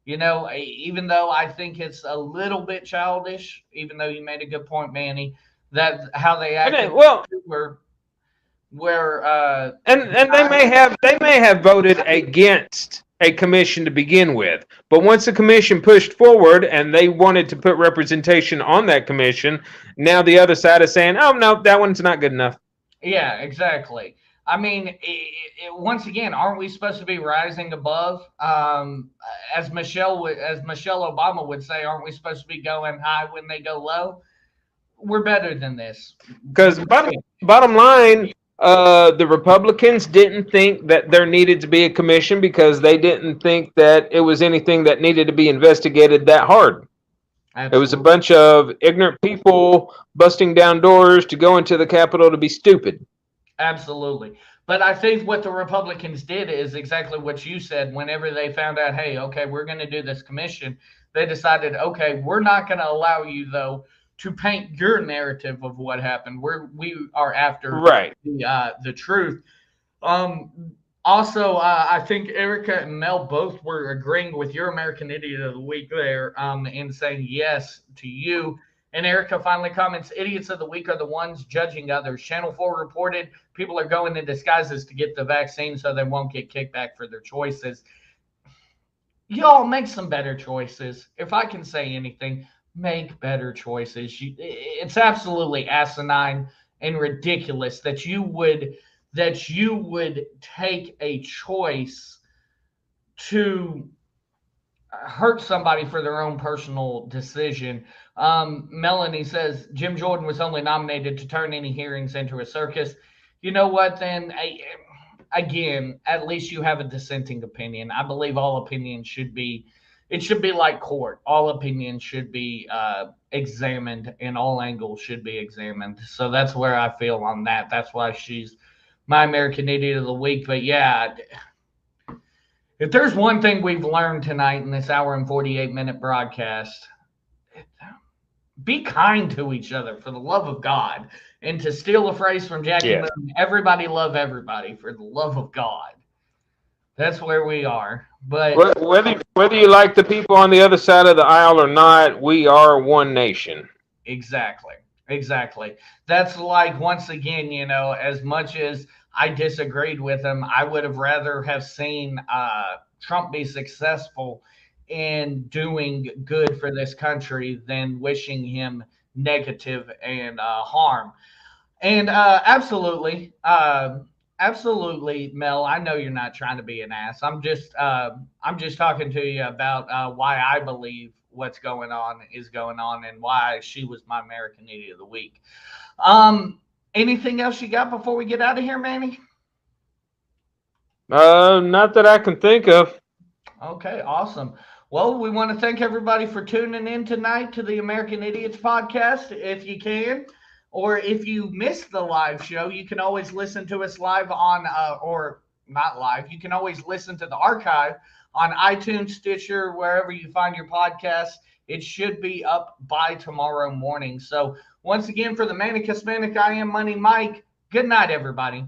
you know, even though I think it's a little bit childish, even though you made a good point, Manny, that how they acted and they may have voted against a commission to begin with, but once the commission pushed forward and they wanted to put representation on that commission, now the other side is saying, oh no, that one's not good enough. Yeah, exactly. I mean, once again, aren't we supposed to be rising above? As Michelle Obama would say, aren't we supposed to be going high when they go low? We're better than this. Because bottom line, the Republicans didn't think that there needed to be a commission because they didn't think that it was anything that needed to be investigated that hard. Absolutely. It was a bunch of ignorant people busting down doors to go into the Capitol to be stupid. Absolutely. But I think what the Republicans did is exactly what you said. Whenever they found out, hey, okay, we're going to do this commission, they decided, okay, we're not going to allow you, though, to paint your narrative of what happened. We are after the truth. Also, I think Erica and Mel both were agreeing with your American Idiot of the Week there in saying yes to you. And Erica finally comments, idiots of the week are the ones judging others. Channel 4 reported people are going in disguises to get the vaccine so they won't get kickback for their choices. Y'all make some better choices. If I can say anything, make better choices. It's absolutely asinine and ridiculous that you would take a choice to hurt somebody for their own personal decision. Melanie says Jim Jordan was only nominated to turn any hearings into a circus. You know what, then? Again, at least you have a dissenting opinion. I believe all opinions should be like court. All opinions should be examined and all angles should be examined. So that's where I feel on that. That's why she's my American Idiot of the Week. But yeah, if there's one thing we've learned tonight in this hour and 48-minute broadcast, be kind to each other for the love of God. And to steal a phrase from Jackie Moon, everybody love everybody for the love of God. That's where we are. But whether you like the people on the other side of the aisle or not, we are one nation. Exactly. That's like, once again, you know, as much as I disagreed with him, I would have rather have seen Trump be successful in doing good for this country than wishing him negative and harm. And absolutely, Mel, I know you're not trying to be an ass. I'm just talking to you about why I believe what's going on is going on and why she was my American Idiot of the Week. Anything else you got before we get out of here, Manny? Not that I can think of. Okay, awesome. Well, we want to thank everybody for tuning in tonight to the American Idiots podcast. If you can, or if you missed the live show, you can always listen to us live on, or not live. You can always listen to the archive on iTunes, Stitcher, wherever you find your podcasts. It should be up by tomorrow morning. So once again, for the Manic Hispanic, I am Money Mike. Good night, everybody.